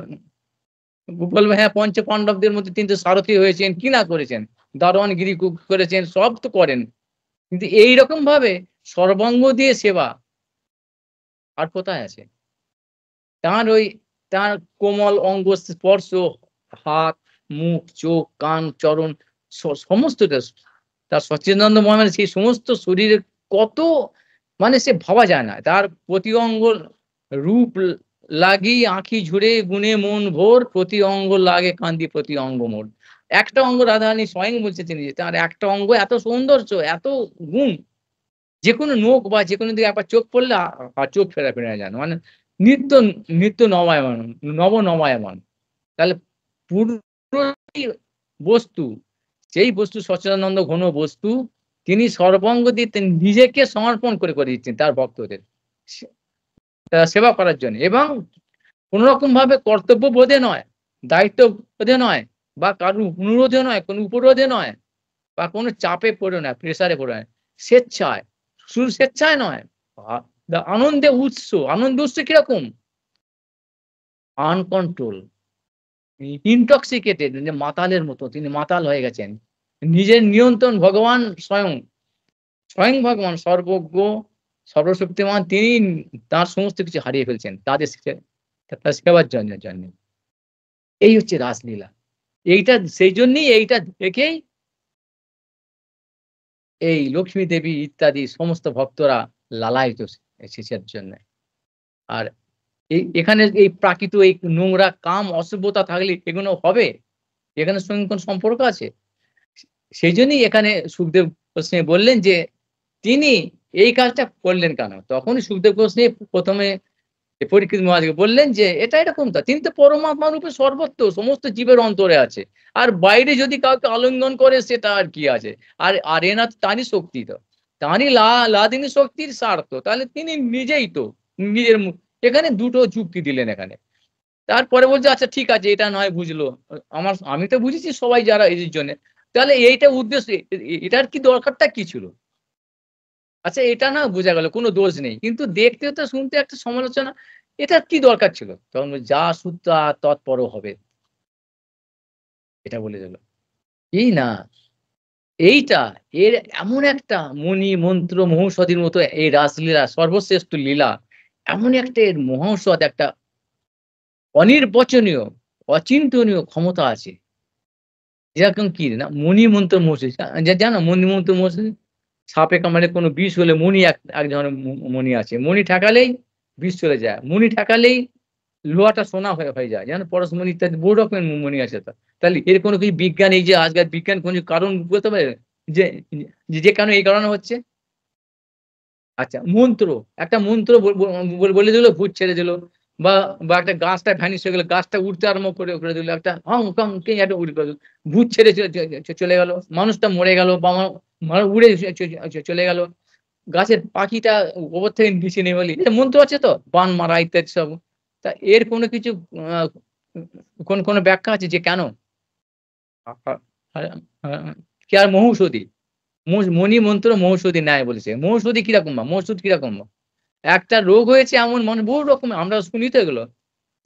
Speaker 1: বলবে হ্যাঁ, পঞ্চপান্ডবদের মধ্যে তিনি তো সারথি হয়েছেন, কি না করেছেন? দারোয়ানগিরি করেছেন, সব তো করেন। কিন্তু এইরকম ভাবে সর্বাঙ্গ দিয়ে সেবা আর কোথায় আছে? তার ওই তার কোমল অঙ্গ স্পর্শ, হাত, মুখ, চোখ, কান, চরণ সমস্তটা তার সচ্চিদানন্দ মহারাজ সেই সমস্ত শরীরের কত মানে সে ভাবা যায় না। তার প্রতি অঙ্গ রূপ লাগি আঁখি ঝুরে গুণে মন ভোর, প্রতি অঙ্গ লাগে কান্দি প্রতি অঙ্গ মোর। একটা অঙ্গ রাধারানী স্বয়ং বলছেন যে তার একটা অঙ্গ এত সৌন্দর্য, এত গুণ, যেকোনো নোক বা যেকোনো দিকে একবার চোখ পড়লে আর চোখ ফেরায় যায় না। মানে নিত্য নিত্য নবায়মান, নবনবায়মান। তাহলে পুরোই বস্তু, সেই বস্তু সচ্চিদানন্দ ঘন বস্তু, তিনি সর্বাঙ্গ দিয়ে তিনি নিজেকে সমর্পণ করে দিচ্ছেন তার ভক্তদের সে সেবা করার জন্য। এবং কোন রকম ভাবে কর্তব্য বোধে নয়, দায়িত্ব বোধে নয়, বা কারোর অনুরোধে নয়, কোনো উপরোধে নয়, বা কোনো চাপে পড়ে নয়, প্রেসারে পড়ে নয়। স্বেচ্ছায়, শুধু স্বেচ্ছায় নয়, আ আনন্দে উৎস, আনন্দ উৎস কিরকম? আনকন্ট্রোল, ইনটক্সিকেটেড, যে মাতালের মতো তিনি মাতাল হয়ে গেছেন। নিজের নিয়ন্ত্রণ ভগবান স্বয়ং, স্বয়ং ভগবান সর্বজ্ঞ, সর্বশক্তিমান তিনি তার সমস্ত কিছু হারিয়ে ফেলছেন তাদের তার সেবার জন্য। এই হচ্ছে রাসলীলা। এইটা সেই জন্যই এইটা দেখেই এই লক্ষ্মী দেবী ইত্যাদি সমস্ত ভক্তরা লালায়িত সেটার জন্য। আর এখানে এই প্রাকৃত এই নোংরা কাম অসভ্যতা থাকলে এগুলো হবে? এখানের সঙ্গে কোন সম্পর্ক আছে? সেইজন্যই এখানে সুখদেব গোস্বামী বললেন যে, তিনি এই কাজটা করলেন কেন? তখনই সুখদেব গোস্বামী ১ম এ পরীক্ষিত মহারাজকে বললেন যে, "এটা এরকম তা তিনি তো পরমাত্মা রূপে সর্বত্র, সমস্ত জীবের অন্তরে আছে। আর বাইরে যদি কাউকে আলিঙ্গন করে সেটা আর কি আছে? আর এ না তারই শক্তি তো। তারই লাদিনী শক্তির সার তো। তাহলে তিনি নিজেই তো নিজের এখানে দুটো যুক্তি দিলেন এখানে। তারপরে বলছে, "আচ্ছা ঠিক আছে, এটা নয় বুঝলো। আমি তো বুঝেছি সবাই যারা এদের জন্যে। তাহলে এইটা উদ্দেশ্য এটার কি দরকারটা কি ছিল? আচ্ছা এটা না বোঝা গেল কোন দোষ নেই। কিন্তু দেখতে তো শুনতে একটা সমালোচনা, এটার কি দরকার ছিল?" তখন "যা শ্রুত্বা তৎপরও হবে।" এটা বলে দিল। এই না, এইটা এর এমন একটা মণি, মন্ত্র, মহৌষধির মতো এই রাসলীলা সর্বশ্রেষ্ঠ লীলা। এমন একটা এর মহৌষধ, একটা অনির্বচনীয়, অচিন্তনীয় ক্ষমতা আছে। যেরকম কি না মণিমন্ত্র মৌসুমী জানো মণিমন্ত্র মৌসুমী? সাপে কামড়ে কোনো বিষ হলে মণি এক ধরনের মণি আছে। মণি ঠেকালেই বিষ চলে যায়। মণি ঠেকালেই লোহাটা সোনা হয়ে যায়। জানো পরশমণি ইত্যাদি বহু রকমের মণি আছে তো। তাহলে এর কোনো কি বিজ্ঞান, এই যে আজকাল বিজ্ঞান কোনো কারণ বলতে পারে? যে যে কারণে এই কারণে হচ্ছে? আচ্ছা মন্ত্র, একটা মন্ত্র বলে দিল, ভূত ছেড়ে দিল। বা বা একটা গাছটা ভ্যানিশ হয়ে গেল, গাছটা উড়তে আরম্ভ করে দিল। একটা হং কং কে একটা উড়ে গেল। ভূত ছেড়ে চলে গেল। মানুষটা মরে গেল বা উড়ে চলে গেল। গাছের পাখিটা উপর থেকে নিচে নেমে এলি। এটা মন্ত্র আছে তো? বান মারা ইত্যাদি সব। তা এর কোনো কিছু আ কোন ব্যাখ্যা আছে যে কেন? আ আ আ আ কি আর মহৌষধি। মণিমন্ত্র মহৌষধি ন্যায় বলেছে। মহৌষধি কিরকম মহৌষধ কিরকম? একটা রোগ হয়েছে এমন মানে বহু রকমের আমরা শুনি তো এগুলো।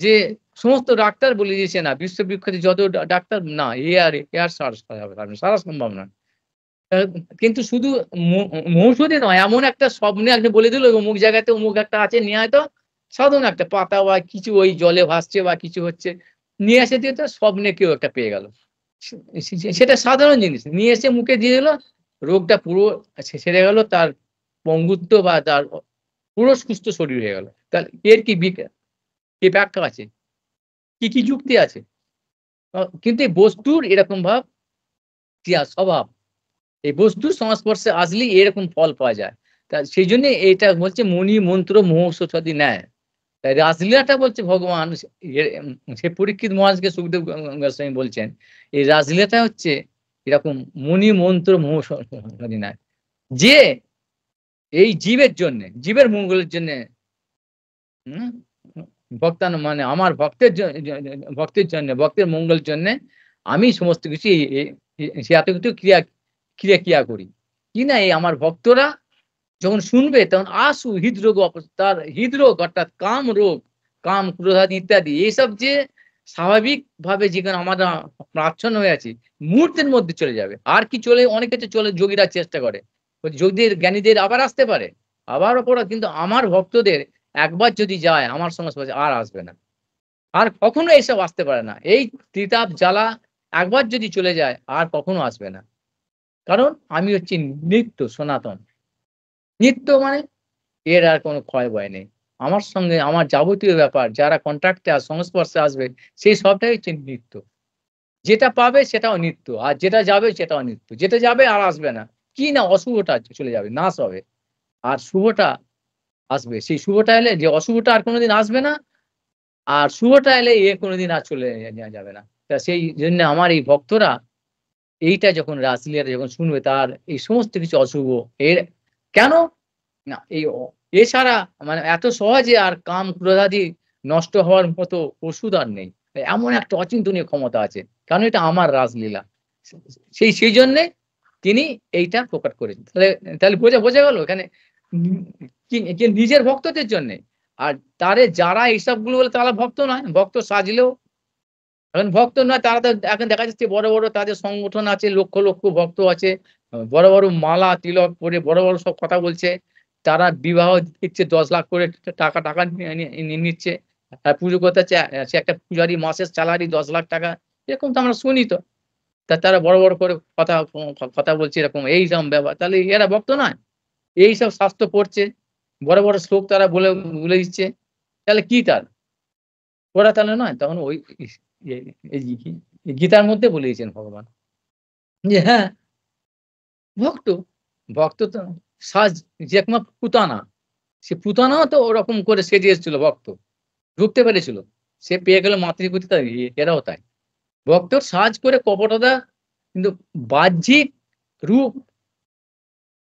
Speaker 1: যে সমস্ত ডাক্তার বলে দিয়েছে না বিশ্ববিখ্যাত যত ডাক্তার না এ আর সারা সম্ভব না। আ কিন্তু শুধু ম মৌষধি নয়, এমন একটা স্বপ্নে আজকে বলে দিল অমুক জায়গাতে অমুক একটা আছে নিয়ে আয় তো। সাধারণ একটা পাতা বা কিছু ওই জলে ভাসছে বা কিছু হচ্ছে। নিয়ে এসে দিয়ে তো স্বপ্নে কেউ একটা পেয়ে গেল। সে সেটা সাধারণ জিনিস। নিয়ে এসে মুখে দিয়ে দিল। রোগটা পুরো সেরে গেল। তার পঙ্গুত্ব বা তার পুরো সুস্থ শরীর হয়ে গেল। তাহলে এর কি ব্যাখ্যা আছে? কি যুক্তি আছে? কিন্তু এই বস্তুর এরকম ভাব, ক্রিয়া, স্বভাব। এই বস্তুর সংস্পর্শে আসলেই এরকম ফল পাওয়া যায়। সেইজন্য এইটা বলছে মণি, মন্ত্র, মহৌষধি ন্যায়। তাই রাসলীলাটা বলছে ভগবান সে পরীক্ষিত মহারাজকে সুখদেব গোস্বামী বলছেন, এই রাসলীলাটা হচ্ছে এরকম মণি মন্ত্র মোহ নয়, যে এই জীবের জন্যে, জীবের মঙ্গলের জন্যে হুম, ভক্তান মানে আমার ভক্তের জন্যে, ভক্তের মঙ্গলের জন্যে আমি সমস্ত কিছু সে এত কিছু ক্রিয়া করি। কি না এই আমার ভক্তরা যখন শুনবে তখন আশু হৃদরোগ তার হৃদরোগ অর্থাৎ কাম রোগ, কাম, ক্রোধাদি ইত্যাদি এইসব যে স্বাভাবিকভাবে যেখানে আমরা আচ্ছন্ন হয়ে আছি মুহূর্তের মধ্যে চলে যাবে। আর কি চলে অনেকে তো চলে যোগীরা চেষ্টা করে। যোগীদের জ্ঞানীদের আবার আসতে পারে। আবার অপরাধ কিন্তু আমার ভক্তদের একবার যদি যায় আমার সঙ্গে আর আসবে না। আর কখনো এসব আসতে পারে না। এই ত্রিতাপ জ্বালা একবার যদি চলে যায় আর কখনো আসবে না। কারণ আমি হচ্ছি নিত্য সনাতন। নিত্য মানে এর আর কোনো ক্ষয় ভয় নেই। আমার সঙ্গে আমার যাবতীয় ব্যাপার যারা কন্ট্রাক্টে সংস্পর্শে আসবে সেই সবটাই হচ্ছে নিত্য। যেটা পাবে সেটাও নিত্য। আর যেটা যাবে সেটাও নিত্য। যেটা যাবে আর আসবে না। কি না অশুভটা চলে যাবে, নাশ হবে। আর শুভটা আসবে। সেই শুভটা এলে যে অশুভটা আর কোনদিন আসবে না। আর শুভটা এলে কোনদিন আর চলে যাবে না। তা সেই জন্য আমার এই ভক্তরা এইটা যখন রাসলীলাটা যখন শুনবে তার এই সমস্ত কিছু অশুভ এর কেন? না এই এছাড়া মানে এত সহজে আর কাম ক্রোধাদি নষ্ট হওয়ার মতো ওষুধ আর নেই। এমন একটা অচিন্তনীয় ক্ষমতা আছে। কারণ এটা আমার রাসলীলা। সেই জন্যে তিনি এইটা প্রকাট করেছেন। তাহলে বোঝা গেল এখানে কি নিজের ভক্তদের জন্যে। আর যারা এইসবগুলো বলে তারা ভক্ত নয়। ভক্ত সাজলেও এখন ভক্ত নয় তারা তো এখন দেখা যাচ্ছে বড় তাদের সংগঠন আছে, লক্ষ ভক্ত আছে। বড় মালা তিলক পরে বড় সব কথা বলছে। তারা বিবাহ দিচ্ছে ১০ লাখ করে টাকা নিচ্ছে। আর পুজো করতে সে একটা পূজারি মাসের স্যালারি ১০ লাখ টাকা। এরকম তো আমরা শুনি তো। তারা বড় করে কথা বলছে এরকম এইরকম ব্যাপার। তাহলে এরা ভক্ত নয়? এইসব শাস্ত্র পড়ছে। বড় শ্লোক তারা বলে দিচ্ছে। তাহলে কি তার? ওরা তাহলে নয়? তখন ওই এ এই গীতার মধ্যে বলে দিয়েছেন ভগবান। যে হ্যাঁ, ভক্ত। ভক্ত তো সাজ যে একমাত্র পুতানা। সে পুতানাও তো ওরকম করে সেজে এসেছিল ভক্ত। ঢুকতে পেরেছিল। সে পেয়ে গেল মাতৃপতিতা এরাও তাই। ভক্তর সাজ করে কপটতা কিন্তু বাহ্যিক রূপ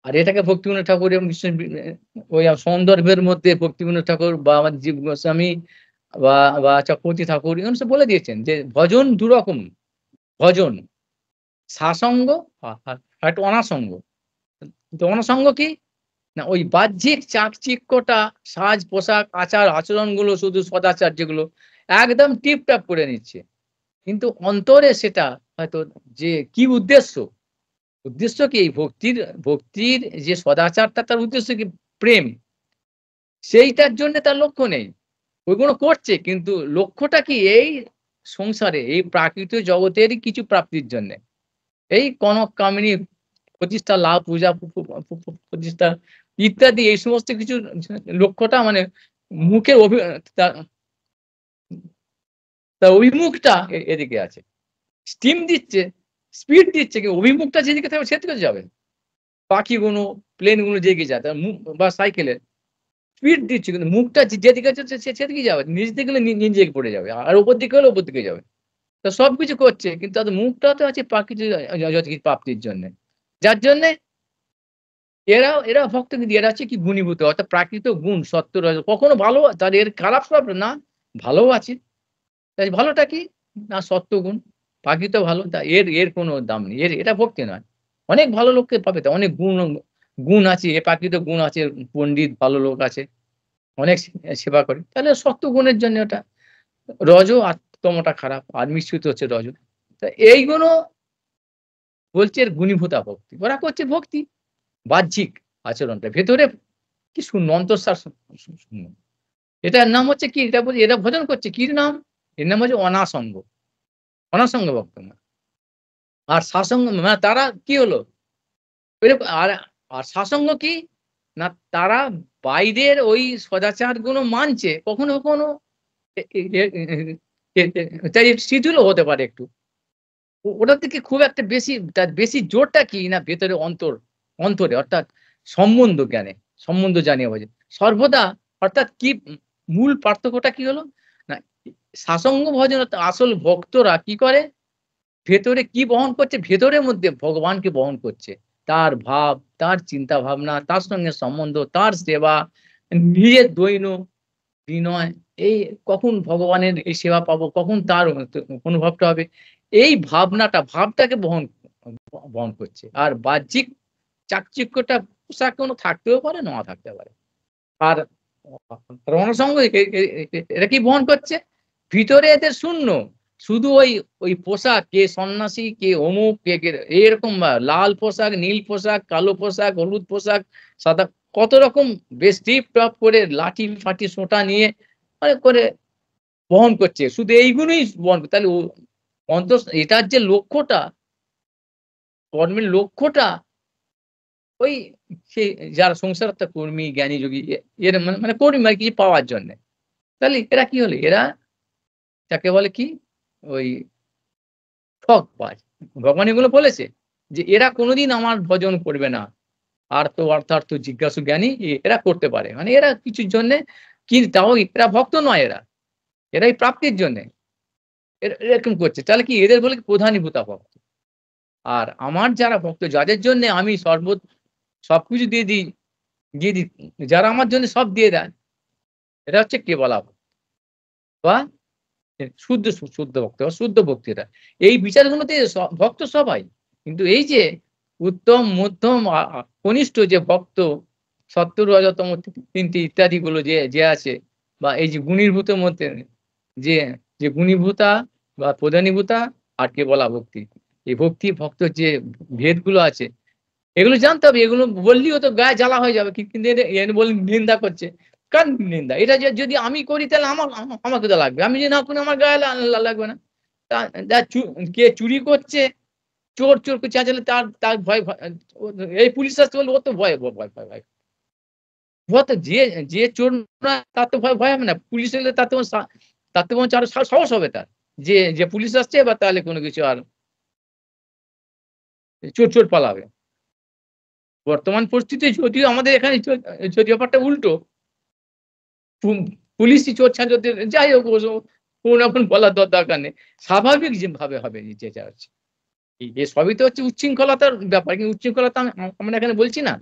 Speaker 1: আর এটাকে ভক্তিবিনোদ ঠাকুর এবং ওই সন্দর্ভের মধ্যে ভক্তিবিনোদ ঠাকুর বা আমাদের জীব গোস্বামী বা চক্রবর্তী ঠাকুর এগুলো সব বলে দিয়েছেন যে ভজন দুরকম। ভজন সাসঙ্গ আর একটা অনাসঙ্গ। তো অনাসঙ্গ কি? না ওই বাহ্যিক চাকচিক্যটা সাজ, পোশাক, আচরণগুলো শুধু সদাচার যেগুলো একদম টিপটাপ করে নিচ্ছে। কিন্তু অন্তরে সেটা হয়তো যে কি উদ্দেশ্য? উদ্দেশ্য কি? এই ভক্তির যে সদাচারটা তার উদ্দেশ্য কি? প্রেম। সেইটার জন্যে তার লক্ষ্য নেই। ওইগুলো করছে কিন্তু লক্ষ্যটা কি? এই সংসারে এই প্রাকৃত জগতেরই কিছু প্রাপ্তির জন্যে। এই কনক কামিনী প্রতিষ্ঠা লাভ, পূজা প্রতিষ্ঠা ইত্যাদি এই সমস্ত কিছুর লক্ষ্যটা মানে মুখের তা তার অভিমুখটা এদিকে আছে। স্টিম দিচ্ছে, স্পিড দিচ্ছে কিন্তু অভিমুখটা যেদিকে থাকবে সেদিকে যাবে। পাখিগুলো, প্লেনগুলো যেদিকে যায় তার মুখ বা সাইকেলের স্পিড দিচ্ছে কিন্তু মুখটা যেদিকে যাচ্ছে সেদিকেই যাবে। নিচ দিকে গেলে নিচের দিকে পড়ে যাবে। আর উপর দিকে হলে উপর দিকে যাবে। তো সবকিছু করছে কিন্তু তাদের মুখটা তো আছে প্রাকৃতিক যত কিছু প্রাপ্তির জন্যে। যার জন্যে এরা ভক্ত কিন্তু এরা হচ্ছে কি গুণীভূত অর্থাৎ প্রাকৃত গুণ সত্য রজ কখনো ভালো তার এর খারাপ সব না ভালোও আছে। তাই ভালোটা কি? না সত্ত্বগুণ। প্রাকৃত ভালো তা এর কোনো দাম নেই। এটা ভক্তি নয়। অনেক ভালো লোককে পাবে তো অনেক গুণ আছে, প্রাকৃত গুণ আছে, পণ্ডিত ভালো লোক আছে। অনেক সেবা করে। তাহলে সত্ত্বগুণের জন্য ওটা। রজ আর তমটা খারাপ। আর মিশ্রিত হচ্ছে রজ। তা এইগুলো বলছে এর গুণীভূতা ভক্তি। ওরা করছে ভক্তি। বাহ্যিক আচরণটা। ভেতরে কি শূন্য অন্তঃসার শূন্য। এটার নাম হচ্ছে কি? এটা বলছি এরা ভজন করছে। কি নাম? এর নাম হচ্ছে অনাসঙ্গ। অনাসঙ্গ ভক্ত না। আর সাসঙ্গ মানে তারা কি হলো? আর আর সাসঙ্গ কি? না তারা বাইরের ওই সদাচারগুলো মানছে। কখনো এ এ এ এ এ তাই শিথিলও হতে পারে একটু। ওটার দিকে খুব একটা তার বেশি জোরটা কি? না ভেতরে অন্তরে অর্থাৎ সম্বন্ধ জ্ঞানে, সম্বন্ধ জানিয়ে বোঝে। সর্বদা অর্থাৎ কি? মূল পার্থক্যটা কি হলো? না সাসঙ্গ ভজন আসল ভক্তরা কি করে? ভেতরে কি বহন করছে? ভেতরের মধ্যে ভগবানকে বহন করছে। তার ভাব, তার চিন্তা ভাবনা, তার সঙ্গে সম্বন্ধ, তার সেবা, নিজের দৈন বিনয়, এই কখন ভগবানের এই সেবা পাবো, কখন তার অনুভবটা হবে। এই ভাবটাকে বহন করছে। আর বাহ্যিক চাকচিক্যটা পোশাক কোনো থাকতেও পারে, না থাকতে পারে। আর রণসঙ্গ এরা কি বহন করছে? ভিতরে এদের শূন্য। শুধু ওই পোশাক, কে সন্ন্যাসী, কে অমুক, কে এরকম লাল পোশাক, নীল পোশাক, কালো পোশাক, হলুদ পোশাক, সাদা, কত রকম বেশ টিপ-টপ করে লাঠি-ফাঠি সোঁটা নিয়ে করে বহন করছে। শুধু এইগুলোই বহন তাহলে এটার যে লক্ষ্যটা, কর্মের লক্ষ্যটা ওই সে যারা সংসারত্ব কর্মী, জ্ঞানী যোগী এর মানে কর্মী মানে কিছু পাওয়ার জন্যে। তাহলে এরা কি হলো? এরা যাকে বলে কি? ওই ঠকবাজ। ভগবান এগুলো বলেছে যে, "এরা কোনদিন আমার ভজন করবে না। আর্ত অর্থার্থ জিজ্ঞাসু জ্ঞানী এরা করতে পারে।" মানে এরা কিছুর জন্যে তাও এরা ভক্ত নয় এরা। এরা এই প্রাপ্তির জন্যে। এরকম করছে। তাহলে কি এদের বলে প্রধানীভূতা ভক্ত। আর আমার যারা ভক্ত যাদের জন্যে আমি সবকিছু দিয়ে দিই, যারা আমার জন্য সব দিয়ে দেয়, এটা হচ্ছে কেবলা ভক্ত বা শুদ্ধ ভক্ত বা শুদ্ধ ভক্তিরা। এই বিচারগুলোতে ভক্ত সবাই। কিন্তু এই যে উত্তম, মধ্যম, কনিষ্ঠ যে ভক্ত, সত্তর, রজতম, ৩ ইত্যাদিগুলো যে আছে বা এই যে গুণীভূতের মধ্যে যে, যে গুণীভূতা বা প্রধানীভূতা আর কেবলা ভক্তি। এই ভক্তি ভক্তর যে ভেদগুলো আছে এগুলো জানতে হবে। এগুলো বললেই তো গায়ে জ্বালা হয়ে যাবে। কিন্তু এর বলে নিন্দা করছে। কার নিন্দা? এটা যদি আমি করি তাহলে আমাকে তো লাগবে। আমি যদি না করি আমার গায়ে লাগবে না। তা যা কে চুরি করছে, চোর করে চেঁচালে তার ভয় এই পুলিশ আসছে বলে ও তো ভয়। ও তো যে চোর না তার তো ভয় হবে না। পুলিশ এলে তার তো বরঞ্চ আরো সাহস হবে তার। যে পুলিশ আসছে এবার তাহলে কোনো কিছু আর চোর পালাবে। বর্তমান পরিস্থিতি যদিও আমাদের এখানে যদি ব্যাপারটা উল্টো। পুলিশই চোর ছাঁচোরদের যাই হোক কোন এখন বলার দরকার নেই। স্বাভাবিক যে ভাবে হবে যেটা হচ্ছে। এ সবই তো হচ্ছে উচ্ছৃঙ্খলতার ব্যাপার। কিন্তু উচ্ছৃঙ্খলতা আমরা এখানে বলছি না।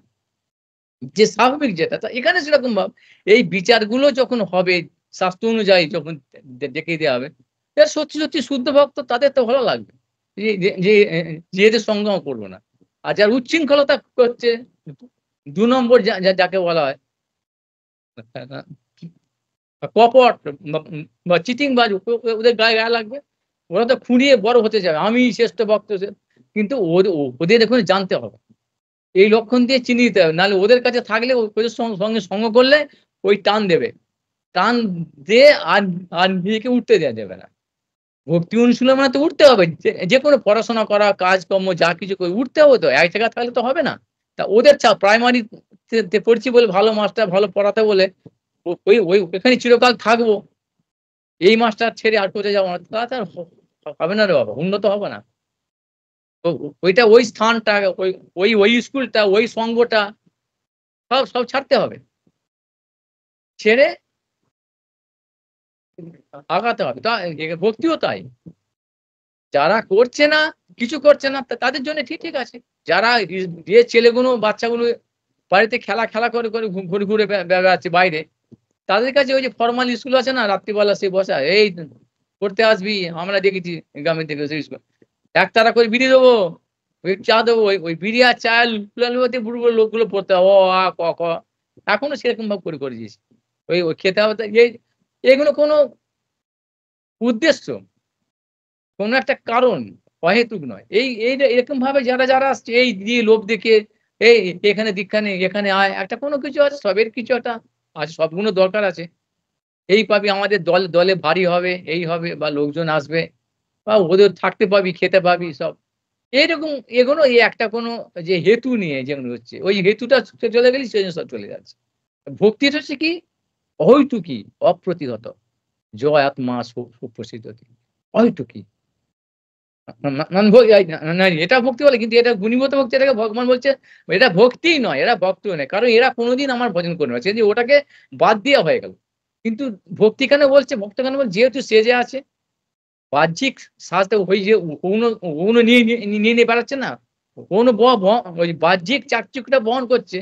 Speaker 1: যে স্বাভাবিক যেটা তা এখানে সেরকম ভাব। এই বিচারগুলো যখন হবে শাস্ত্র অনুযায়ী যখন দেখিয়ে দেওয়া হবে, এরা সত্যি শুদ্ধ ভক্ত তাদের তো ভালো লাগবে। যে যে যে এ যে এদের সঙ্গ করব না। আর যারা উচ্ছৃঙ্খলতা করছে ২ নম্বর যাকে বলা হয় কপট বা চিটিংবাজ ওদের গায়ে লাগবে। ওরা তো খুঁড়িয়ে বড় হতে যাবে। আমিই শ্রেষ্ঠ ভক্ত কিন্তু ওদের এখন জানতে হবে। এই লক্ষণ দিয়ে চিনিয়ে দিতে হবে। নাহলে ওদের কাছে থাকলে ওদের সঙ্গে সঙ্গ করলে ওই টান দেবে। টান দিয়ে আর নিজেকে উঠতে দেয়া যাবে না। ভক্তি অনুশীলন মানে তো উঠতে হবে। যেকোনো পড়াশোনা করা, কাজকর্ম যা কিছু করি উঠতে হবে তো। এক জায়গায় থাকলে তো হবে না। তা ওদের প্রাইমারি তে পড়ছি বলে ভালো মাস্টার ভালো পড়াতে বলে ওই ওখানে চিরকাল থাকবো। এই মাস্টার ছেড়ে আর কোথাও যাবো না। তা তো আর হবে না রে বাবা। উন্নত হবে না। তো ওইটা ওই স্থানটা ওই স্কুলটা, ওই সঙ্গটা সব ছাড়তে হবে। ছেড়ে আগাতে হবে। ভক্তিও তাই। যারা করছে না, কিছু করছে না তাদের জন্য ঠিক আছে। যারা যে ছেলেগুলো বাচ্চাগুলো বাড়িতে খেলা করে ঘুরে বেড়াচ্ছে বাইরে, তাদের কাছে ওই যে ফরমাল স্কুল আছে না রাত্রিবেলা সে বসা, "এই পড়তে আসবি, আমরা দেখেছি গ্রামের দিকে সেই স্কুল।" একতারা করে বিড়ি দেবো, ওই চা দেবো, ওই বিড়ি আর চা লুটানোতে বুড়ো লোকগুলো পড়তে হবে অ, আ, ক, খ। এখনো সেরকম ভাবে করে দিয়েছি। ওই খেতে হবে এগুলো কোনো উদ্দেশ্য, কোনো একটা কারণ অহেতুক নয়। এই যে এরকম ভাবে যারা আসছে এই দিয়ে লোভ দেখিয়ে, "এই এখানে দীক্ষা নে, এখানে আয়।" একটা কোনো কিছু আছে, সবের কিছু একটা আছে, সবগুলো দরকার আছে। এই পাবি আমাদের দলে ভারী হবে, এই হবে বা লোকজন আসবে বা ওদের থাকতে পাবি, খেতে পাবি সব। এইরকম এগুলো এই একটা কোনো যে হেতু নিয়ে যেগুলো হচ্ছে, ওই হেতুটা চলে গেলেই সে সব চলে যাচ্ছে। ভক্তিটা হচ্ছে কি? অহৈতুকী, অপ্রতিহত। জয় আত্মা সুপ্রসিদ্ধতি। অহৈতুকী। মানে এটা ভক্তি বলে কিন্তু এটা গুণীগত ভক্তি, এটাকে ভগবান বলছে এটা ভক্তিই নয়, এরা ভক্তও নয়। কারণ এরা কোনদিন আমার ভজন করবে না। সেজন্য ওটাকে বাদ দেওয়া হয়ে গেল। কিন্তু ভক্তি কেন বলছে, ভক্ত কেন বলছে, যেহেতু সেজে আছে, বাহ্যিক সাজতে ওই যে ওগুলো নিয়ে বেড়াচ্ছে না, কোনো ওই বাহ্যিক চাকচিকটা বহন করছে,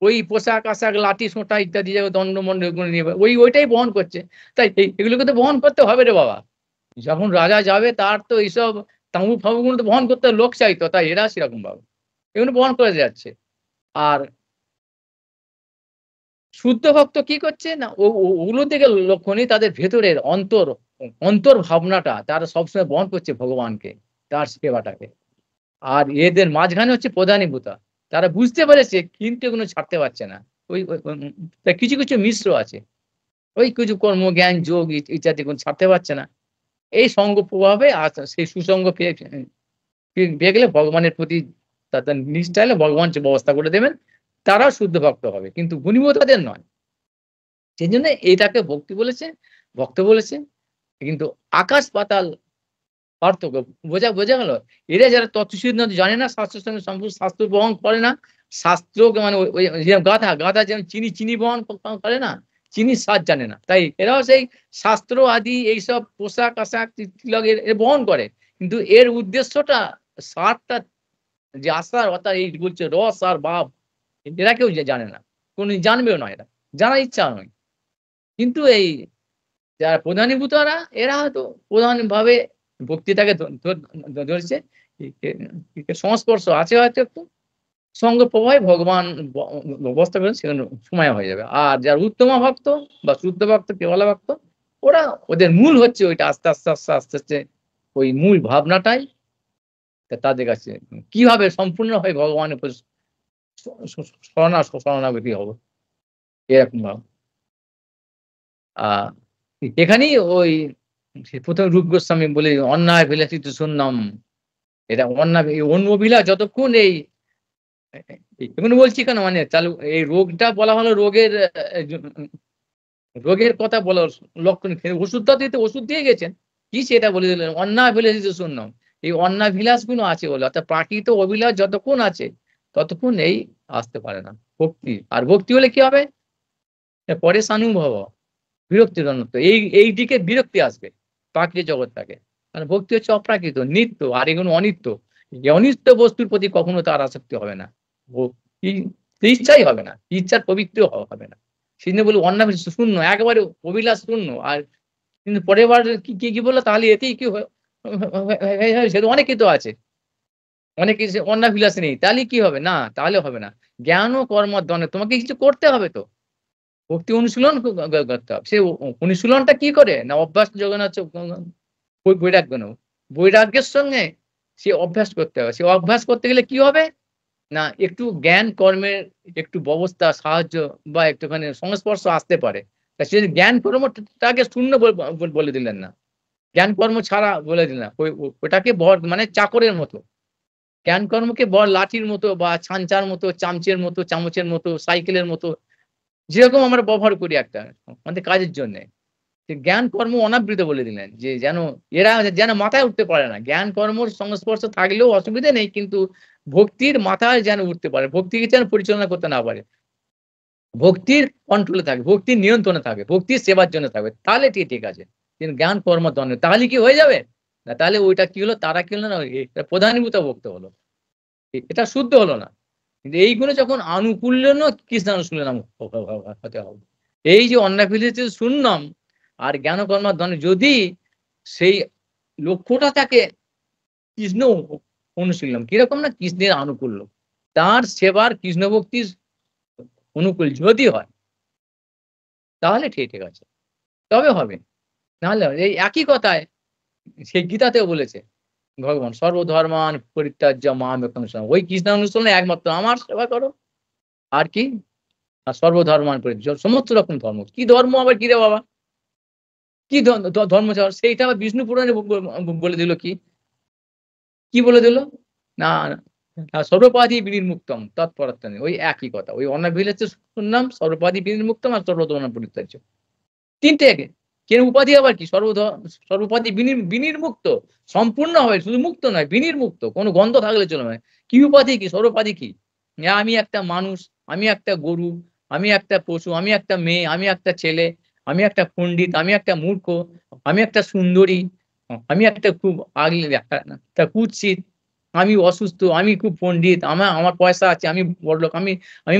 Speaker 1: ওই পোশাক আশাক লাঠি সোঁটা ইত্যাদি দণ্ডমন্ড এগুলো নিয়ে ওইটাই বহন করছে। তাই এগুলোকে তো বহন করতে হবে রে বাবা। যখন রাজা যাবে তার তো এইসব তাঁবু ফাবুগুলো তো বহন করতে লোক চাইতো, তাই এরা সেরকম ভাবে এগুলো বহন করে যাচ্ছে। আর শুদ্ধ ভক্ত কি করছে না, ওগুলোর দিকে লক্ষ্য নেই, তাদের ভেতরের অন্তর ভাবনাটা তারা সবসময় বহন করছে ভগবানকে, তার সেবাটাকে। আর এদের মাঝখানে হচ্ছে প্রধানীভূতা, তারা বুঝতে পেরেছে কিন্তু এগুলো ছাড়তে পারছে না। তা কিছু মিশ্র আছে, ওই কিছু কর্ম জ্ঞান যোগ ইত্যাদি গুলো ছাড়তে পারছে না। এই সঙ্গ প্রভাবে আর সেই সুসঙ্গ পেয়ে গেলে ভগবানের প্রতি তাদের নিষ্ঠা এলে ভগবান সে ব্যবস্থা করে দেবেন, তারাও শুদ্ধ ভক্ত হবে, কিন্তু গুণীবতাদের নয়। সেজন্য এটাকে ভক্তি বলেছে, ভক্ত বলেছে। কিন্তু আকাশ পাতাল পার্থক্য, বোঝা গেল? এরা যারা তত্ত্বসিদ্ধান্ত জানে না, শাস্ত্রের সঙ্গে সম্পূর্ণ শাস্ত্র বহন করে না, শাস্ত্রকে মানে ওই যেমন গাধা যেমন চিনি বহন করে না, চিনির স্বাদ জানে না, তাই এরাও সেই শাস্ত্র আদি এইসব পোশাক আশাক তিলক এর বহন করে, কিন্তু এর উদ্দেশ্যটা, সারটা যে আসার অর্থাৎ এই বলছে রস আর ভাব, এরা কেউ জানে না, কোন জানবেও না, এরা জানার ইচ্ছা নয়। কিন্তু এই যারা প্রধানীভূতরা এরা হয়তো প্রধানভাবে ভক্তিটাকে ধরছে, সংস্পর্শ আছে হয়তো একটু, সঙ্গ প্রভাবে ভগবান ব্যবস্থা করেন, সেখানে সময় হয়ে যাবে। আর যারা উত্তম ভক্ত বা শুদ্ধ ভক্ত, কেবলা ভক্ত, ওরা ওদের মূল হচ্ছে ওইটা, আস্তে আস্তে ওই মূল ভাবনাটাই তাদের কাছে কিভাবে সম্পূর্ণভাবে ভগবানের প্রতি শরণাগতি হবো, এরকম ভাব। আহ এখানেই ওই প্রথম রূপ গোস্বামী বলে অন্যায় বিলাসিত শুনলাম, এটা অন্যায় অন্যবিলাস যতক্ষণ এই এগুলো বলছি কেন, মানে চালু এই রোগটা বলা হলো, রোগের কথা বলা লক্ষণ, ওষুধটা দিতে ওষুধ দিয়ে গেছেন, কি সেটা বলে দিলেন অন্যায় বিলাসিত শুনলাম। এই অন্যায় বিলাস গুলো আছে বলে, অর্থাৎ প্রাকৃত অভিলাষ যতক্ষণ আছে ততক্ষণ এই আসতে পারে না ভক্তি। আর ভক্তি হলে কি হবে, পরে সানুভব বিরক্তিজনক, এই দিকে বিরক্তি আসবে প্রাকৃতিক জগৎটাকে। কারণ ভক্তি হচ্ছে অপ্রাকৃত, নিত্য, আর এগুলো অনিত্য। এই অনিত্য বস্তুর প্রতি কখনো তার আসক্তি হবে না, ইচ্ছাই হবে না, ইচ্ছার পবিত্র হবে না। সেদিন বলি অন্যায় শূন্য, একেবারে অভিলাষ শূন্য। আর কিন্তু পরের বার কি বললো, তাহলে এতেই কি সে তো অনেক কিছু আছে, অনেক কিছু অন্যায় বিলাস নেই, তাহলে কি হবে না, তাহলে হবে না। জ্ঞান ও কর্মদ্বন্দ্ব, তোমাকে কিছু করতে হবে তো, ভক্তি অনুশীলন করতে হবে। সে অনুশীলনটা কি করে না, অভ্যাস যোগান হচ্ছে বৈরাগ্য নেব, বৈরাগ্যের সঙ্গে সে অভ্যাস করতে হবে। সে অভ্যাস করতে গেলে কি হবে না, একটু জ্ঞান কর্মের একটু ব্যবস্থা সাহায্য বা একটুখানি সংস্পর্শ আসতে পারে। তা সে জ্ঞান কর্মটাকে শূন্য বলে দিলেন না, জ্ঞান কর্ম ছাড়া বলে দিলেন না, ওটাকে বর মানে চাকরের মতো, জ্ঞান কর্মকে বর লাঠির মতো বা ছাঞ্চার মতো, চামচের মতো, চামচের মতো, সাইকেলের মতো, যেরকম আমরা ব্যবহার করি একটা আমাদের কাজের জন্য, জ্ঞান কর্ম অনাবৃত বলে দিলেন, যে যেন এরা যেন মাথায় উঠতে পারে না। জ্ঞান কর্মর সংস্পর্শ থাকলেও অসুবিধা নেই, কিন্তু ভক্তির মাথায় যেন উঠতে পারে, ভক্তিকে যেন পরিচালনা করতে না পারে, ভক্তির কন্ট্রোলে থাকে, ভক্তির নিয়ন্ত্রণে থাকে, ভক্তির সেবার জন্য থাকবে, তাহলে ঠিক আছে। কিন্তু জ্ঞান কর্ম দ্বন্দ্ব তাহলে কি হয়ে যাবে না, তাহলে ওইটা কি হলো, তারা কি হলো না, প্রধানীভূত ভক্ত হলো, এটা শুদ্ধ হলো না। কিন্তু এইগুলো যখন আনুকূল্য কৃষ্ণানুশীলন হতে হবে। এই যে অন্যায় শুনলাম আর জ্ঞান কর্মার ধনে, যদি সেই লক্ষ্যটা থাকে কৃষ্ণ অনুশীলন, কিরকম না কৃষ্ণের আনুকূল্য, তার সেবার কৃষ্ণ ভক্তির অনুকূল যদি হয়, তাহলে ঠিক আছে, তবে হবে। নাহলে এই একই কথায় সেই গীতাতেও বলেছে ভগবান, সর্বধর্মান পরিত্যাজ্য মাম একং শরণম, ওই কৃষ্ণ অনুশীলনে একমাত্র আমার সেবা করো। আর কি, আর সর্বধর্মান পরিত্যাজ্য, সমস্ত রকম ধর্ম, কি ধর্ম আবার কি রে বাবা, কি ধর্ম ছাড়া, সেইটা আবার বিষ্ণু পুরাণে বলে দিল, কি বলে দিল না, সর্বপাধি বিনির্মুক্তম তৎপরত্বনে, ওই একই কথা, ওই অনাভিলাষে শুনলাম সর্বপাধি বিনির্মুক্তম আর সর্বধর্ম পরিত্যাজ্য, তিনটে একে। কেন উপাধি আবার কি, সর্বপাধি বিনির্মুক্ত, সম্পূর্ণ হবে, শুধু মুক্ত নয়, বিনির্মুক্ত, কোনো গন্ধ থাকলে চলে না। কি উপাধি কি, সর্বপাধি কি, আমি একটা মানুষ, আমি একটা গরু, আমি একটা পশু, আমি একটা মেয়ে, আমি একটা ছেলে, আমি একটা পণ্ডিত, আমি একটা মূর্খ, আমি একটা সুন্দরী, আমি একটা খুব একটা কুৎসিত, আমি অসুস্থ, আমি খুব পণ্ডিত, আমার পয়সা আছে, আমি বড়লোক, আমি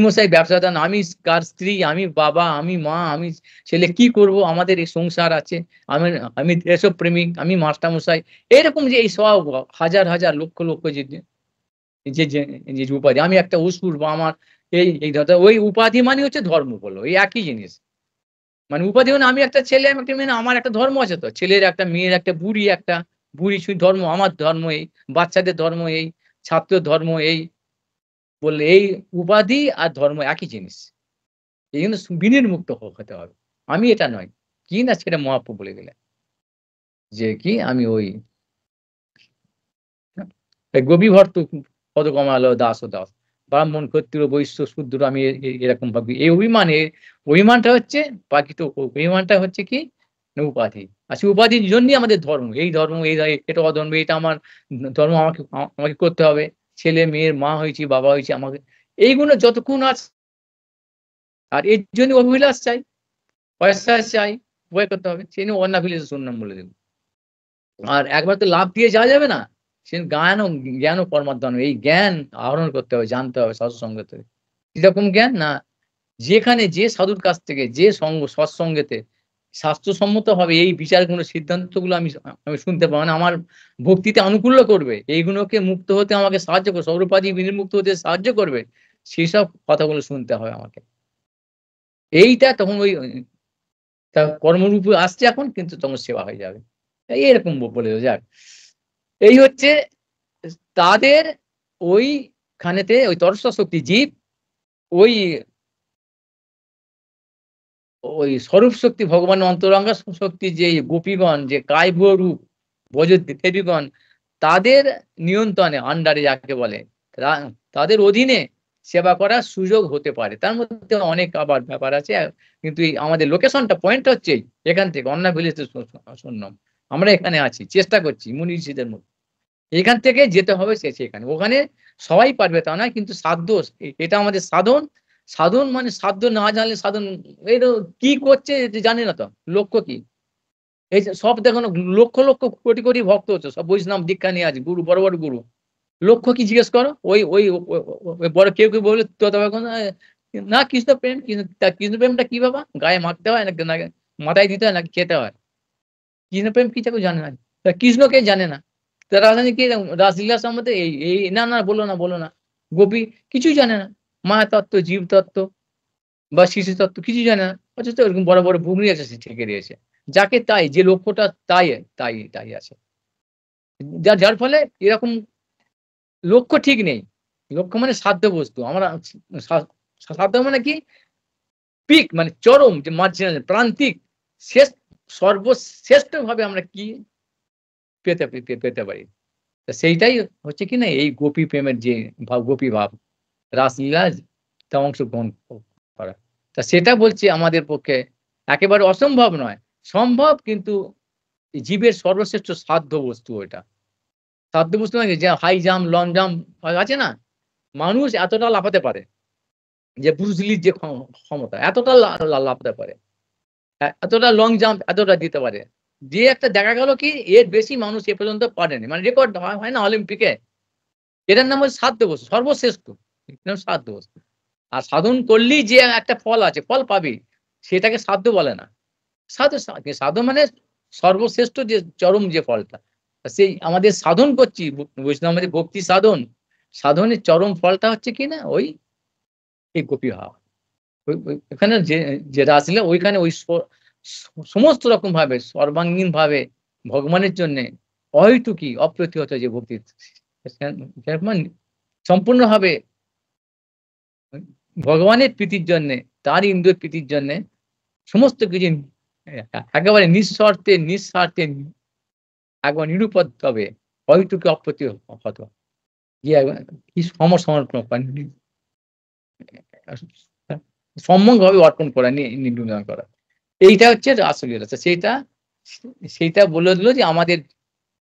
Speaker 1: মশাই ব্যবসাদার, আমি কার স্ত্রী, আমি বাবা, আমি মা, আমি ছেলে, কি করব? আমাদের এই সংসার আছে। আমি আমি দেশপ্রেমিক, আমি মাস্টারমশাই। এরকম যে এই সব হাজার, হাজার লক্ষ, লক্ষ যে যে যে উপাধি। আমি একটা অসুর বা আমার এই ওই উপাধি মানে হচ্ছে ধর্ম বলো। এই একই জিনিস। মানে উপাধি মানে আমি একটা ছেলে, আমি একটা মেয়ে না, আমার একটা ধর্ম আছে তো। ছেলের একটা, মেয়ের একটা, বুড়ি সুড়ি ধর্ম, আমার ধর্ম এই, বাচ্চাদের ধর্ম এই, ছাত্রের ধর্ম এই, বললে এই উপাধি আর ধর্ম একই জিনিস। এইজন্য বিনির্মুক্ত হতে হবে। আমি এটা নয়। কি না সেটা মহাপ্রভু বলে গেলেন। যে কি আমি ওই গভীরভর্ত পদকমালো দাস ও দাস। ব্রাহ্মণ, ক্ষত্রিয়, বৈশ্য, শূদ্র আমি এরকম ভাবি। এই অভিমানটা হচ্ছে প্রকৃত অভিমানটা হচ্ছে কি? না উপাধি। আর সেই উপাধির জন্যই আমাদের ধর্ম। এই ধর্ম, এটা অধর্ম, এটা আমার ধর্ম, আমাকে করতে হবে। ছেলে মেয়ের মা হয়েছি, বাবা হয়েছি, আমাকে এইগুলো যতক্ষণ আছে আর এর জন্য অভিলাষ চাই, পয়সা চাই, উপায় করতে হবে। সেই নিয়ে অন্নাভিলাষে শূন্যম বলে দেব। আর একবার তো লাফ দিয়ে যাওয়া যাবে না। সে জ্ঞান ও পরমার্থ। এই জ্ঞান আহরণ করতে হবে, জানতে হবে সাধুসঙ্গ থেকে। কিরকম জ্ঞান? না যেখানে যে সাধুর কাছ থেকে যে সৎসঙ্গেতে স্বাস্থ্যসম্মতভাবে এই বিচারগুলো সিদ্ধান্তগুলো আমি শুনতে পাবো, মানে আমার ভক্তিতে আনুকূল্য করবে। এইগুলোকে মুক্ত হতে আমাকে সাহায্য করবে, সর্বোপাধি বিনির্মুক্ত হতে সাহায্য করবে। সেসব কথাগুলো শুনতে হয় আমাকে। এইটা তখন ওই তা কর্মরূপে আসছে এখন, কিন্তু তখন সেবা হয়ে যাবে। এরকম বলে দেব, যাক। এই হচ্ছে তাদের ওইখানেতে ওই তরস্ব শক্তি জীব ওই ওই স্বরূপ শক্তি ভগবানের অন্তরঙ্গ শক্তি যে গোপীগণ যে কায়ভূয় রূপ ব্রজ দেবীগণ তাদের নিয়ন্ত্রণে আন্ডারে যাকে বলে তাদের অধীনে সেবা করার সুযোগ হতে পারে। তার মধ্যে অনেক আবার ব্যাপার আছে। কিন্তু এই আমাদের লোকেশনটা পয়েন্টটা হচ্ছে এখান থেকে অন্নাভিলাষে শূন্যম। আমরা এখানে আছি, চেষ্টা করছি মুনি ঋষিদের মধ্যে। এখান থেকে যেতে হবে সেখানে। ওখানে সবাই পারবে তা নয়, কিন্তু সাধ্য এটা আমাদের সাধন। সাধন মানে সাধ্য না জানলে সাধন এই তো কি করছে এটা জানে না তো। লক্ষ্য কি? এই যে সব দেখো না, লক্ষ, লক্ষ কোটি, কোটি ভক্ত হচ্ছে। সব বৈষ্ণব দীক্ষা নিয়ে আছে। গুরু, বড়, বড় গুরু। লক্ষ্য কি জিজ্ঞেস করো? ওই ওই ওই বড় কেউ বললে তো তখন না কৃষ্ণ প্রেম, কৃষ্ণ প্রেমটা কি বাবা? গায়ে মাখতে হয় নাকি না মাথায় দিতে হয় নাকি খেতে হয়? কৃষ্ণ প্রেম কি কেউ জানে না। তা কৃষ্ণকে জানে না। তা রাধারানী কি রাসলীলা সম্বন্ধে না, না বলো না, বলো না। গোপী কিছুই জানে না। মায়া তত্ত্ব, জীব তত্ত্ব বা শিশু তত্ত্ব কিছুই জানে না। অথচ ওরকম বড়, বড় ভূমি আছে সে ঠেকে দিয়েছে। যাকে তাই যে লক্ষ্যটা তাই আছে। যার ফলে এরকম লক্ষ্য ঠিক নেই। লক্ষ্য মানে সাধ্য বস্তু। আমরা সাধ্য মানে কি? পিক মানে চরম যে মার্জিনাল প্রান্তিক শেষ সর্বশ্রেষ্ঠভাবে আমরা কি পেতে পারি। তা সেইটাই হচ্ছে কি না এই গোপী প্রেমের যে ভাব, গোপী ভাব, রাসলীলা তা অংশগ্রহণ করা। তা সেটা বলছি আমাদের পক্ষে একেবারে অসম্ভব নয়। সম্ভব, কিন্তু জীবের সর্বশ্রেষ্ঠ সাধ্য বস্তু ওইটা। সাধ্য বস্তু মানে যে হাই জাম্প, লং জাম্প আছে না? মানুষ এতটা লাফাতে পারে যে ব্রুস লির যে ক্ষমতা এতটা লাফাতে পারে। এতটা লং জাম্প এতটা দিতে পারে। দিয়ে একটা দেখা গেল কি এর বেশি মানুষ এ পর্যন্ত পারেনি। মানে রেকর্ড হয় না অলিম্পিকে? এটার নাম হচ্ছে সাধ্য বস্তু, সর্বশ্রেষ্ঠ। এটার নাম সাধ্য বস্তু। আর সাধন করলেই যে একটা ফল আছে, ফল পাবি, সেটাকে সাধ্য বলে না। সাধন মানে সর্বশ্রেষ্ঠ যে চরম যে ফলটা। সেই আমাদের সাধন করছি বৈষ্ণব আমাদের ভক্তি সাধন। সাধনের চরম ফলটা হচ্ছে কি না ওই এই গোপী ভাব। ওখানে যে রাসলীলা ওইখানে ওই সমস্ত রকম ভাবে সর্বাঙ্গীন ভাবে ভগবানের জন্যে অহেতুকী অপ্রতিহত যে ভক্তি সম্পূর্ণভাবে ভগবানের প্রীতির জন্যে, তার ইন্দ্রিয় প্রীতির জন্যে সমস্ত কিছু একেবারে নিঃস্বার্থে একবার নিরুপদ্রবে অহেতুকী অপ্রতিহত গিয়ে কি সমর্পণ করেন, সম্যকভাবে অর্পণ করা, নিবেদন করা। এইটা হচ্ছে আসলে সেইটা বলে দিল যে আমাদের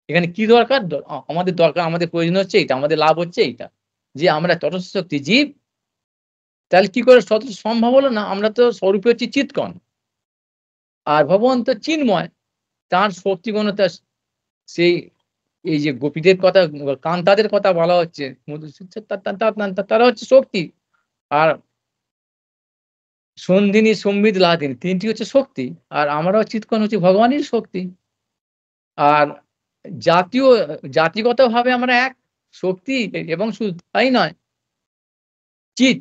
Speaker 1: এখানে কি দরকার? আমাদের দরকার, আমাদের প্রয়োজন হচ্ছে এইটা, আমাদের লাভ হচ্ছে এইটা। যে আমরা তটস্থ শক্তি জীব, তাহলে কি করে সম্ভব হলো না? আমরা তো স্বরূপে হচ্ছি চিৎকণ। আর ভগবান তো চিন্ময়, তার শক্তিগুণতা সেই এই যে গোপীদের কথা, কান্তাদের কথা বলা হচ্ছে, তারা হচ্ছে শক্তি। আর সন্ধিনী, সম্বিত, লাদিনী ৩ টি হচ্ছে শক্তি। আর আমরাও চিৎকণ হচ্ছে ভগবানেরই শক্তি। আর জাতীয় জাতিগতভাবে আমরা এক, শক্তি এবং শুধু তাই নয়, চিৎ।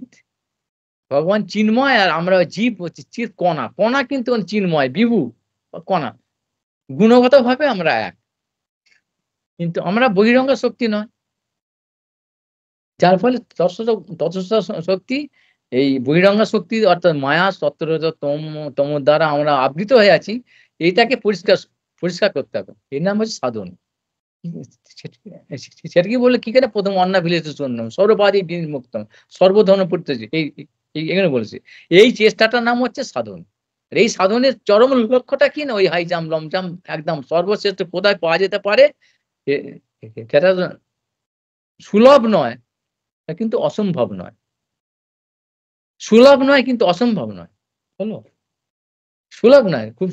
Speaker 1: ভগবান চিন্ময় আর আমরা জীব হচ্ছি চিৎ কণা। কণা কিন্তু চিন্ময়, বিভু, কণা। গুণগতভাবে আমরা এক। কিন্তু আমরা বহিরঙ্গ শক্তি নয়। যার ফলে তৎসৎ শক্তি, এই বহিরঙ্গ শক্তি অর্থাৎ মায়া, সত্ত্ব, তমোর দ্বারা আমরা আবৃত হয়ে আছি। এইটাকে পরিষ্কার করতে হবে। এর নাম হচ্ছে সাধন। সেটা কি বললে কি করে? প্রথম অন্নাভিলাষ শূন্যম, সর্বপাদি বিনির্মুক্তম, সর্বধর্ম পরিত্যাজ্য। এখানে বলেছে। এই চেষ্টাটার নাম হচ্ছে সাধন। আর এই সাধনের চরম লক্ষ্যটা কি না? ওই হাই জাম্প, লং জাম্প, একদম সর্বশ্রেষ্ঠ কোথায় পাওয়া যেতে পারে, সেটা সুলভ নয়, কিন্তু অসম্ভব নয়। সুলভ নয় কিন্তু অসম্ভব নয়। হলো? সুলভ নয়, খুব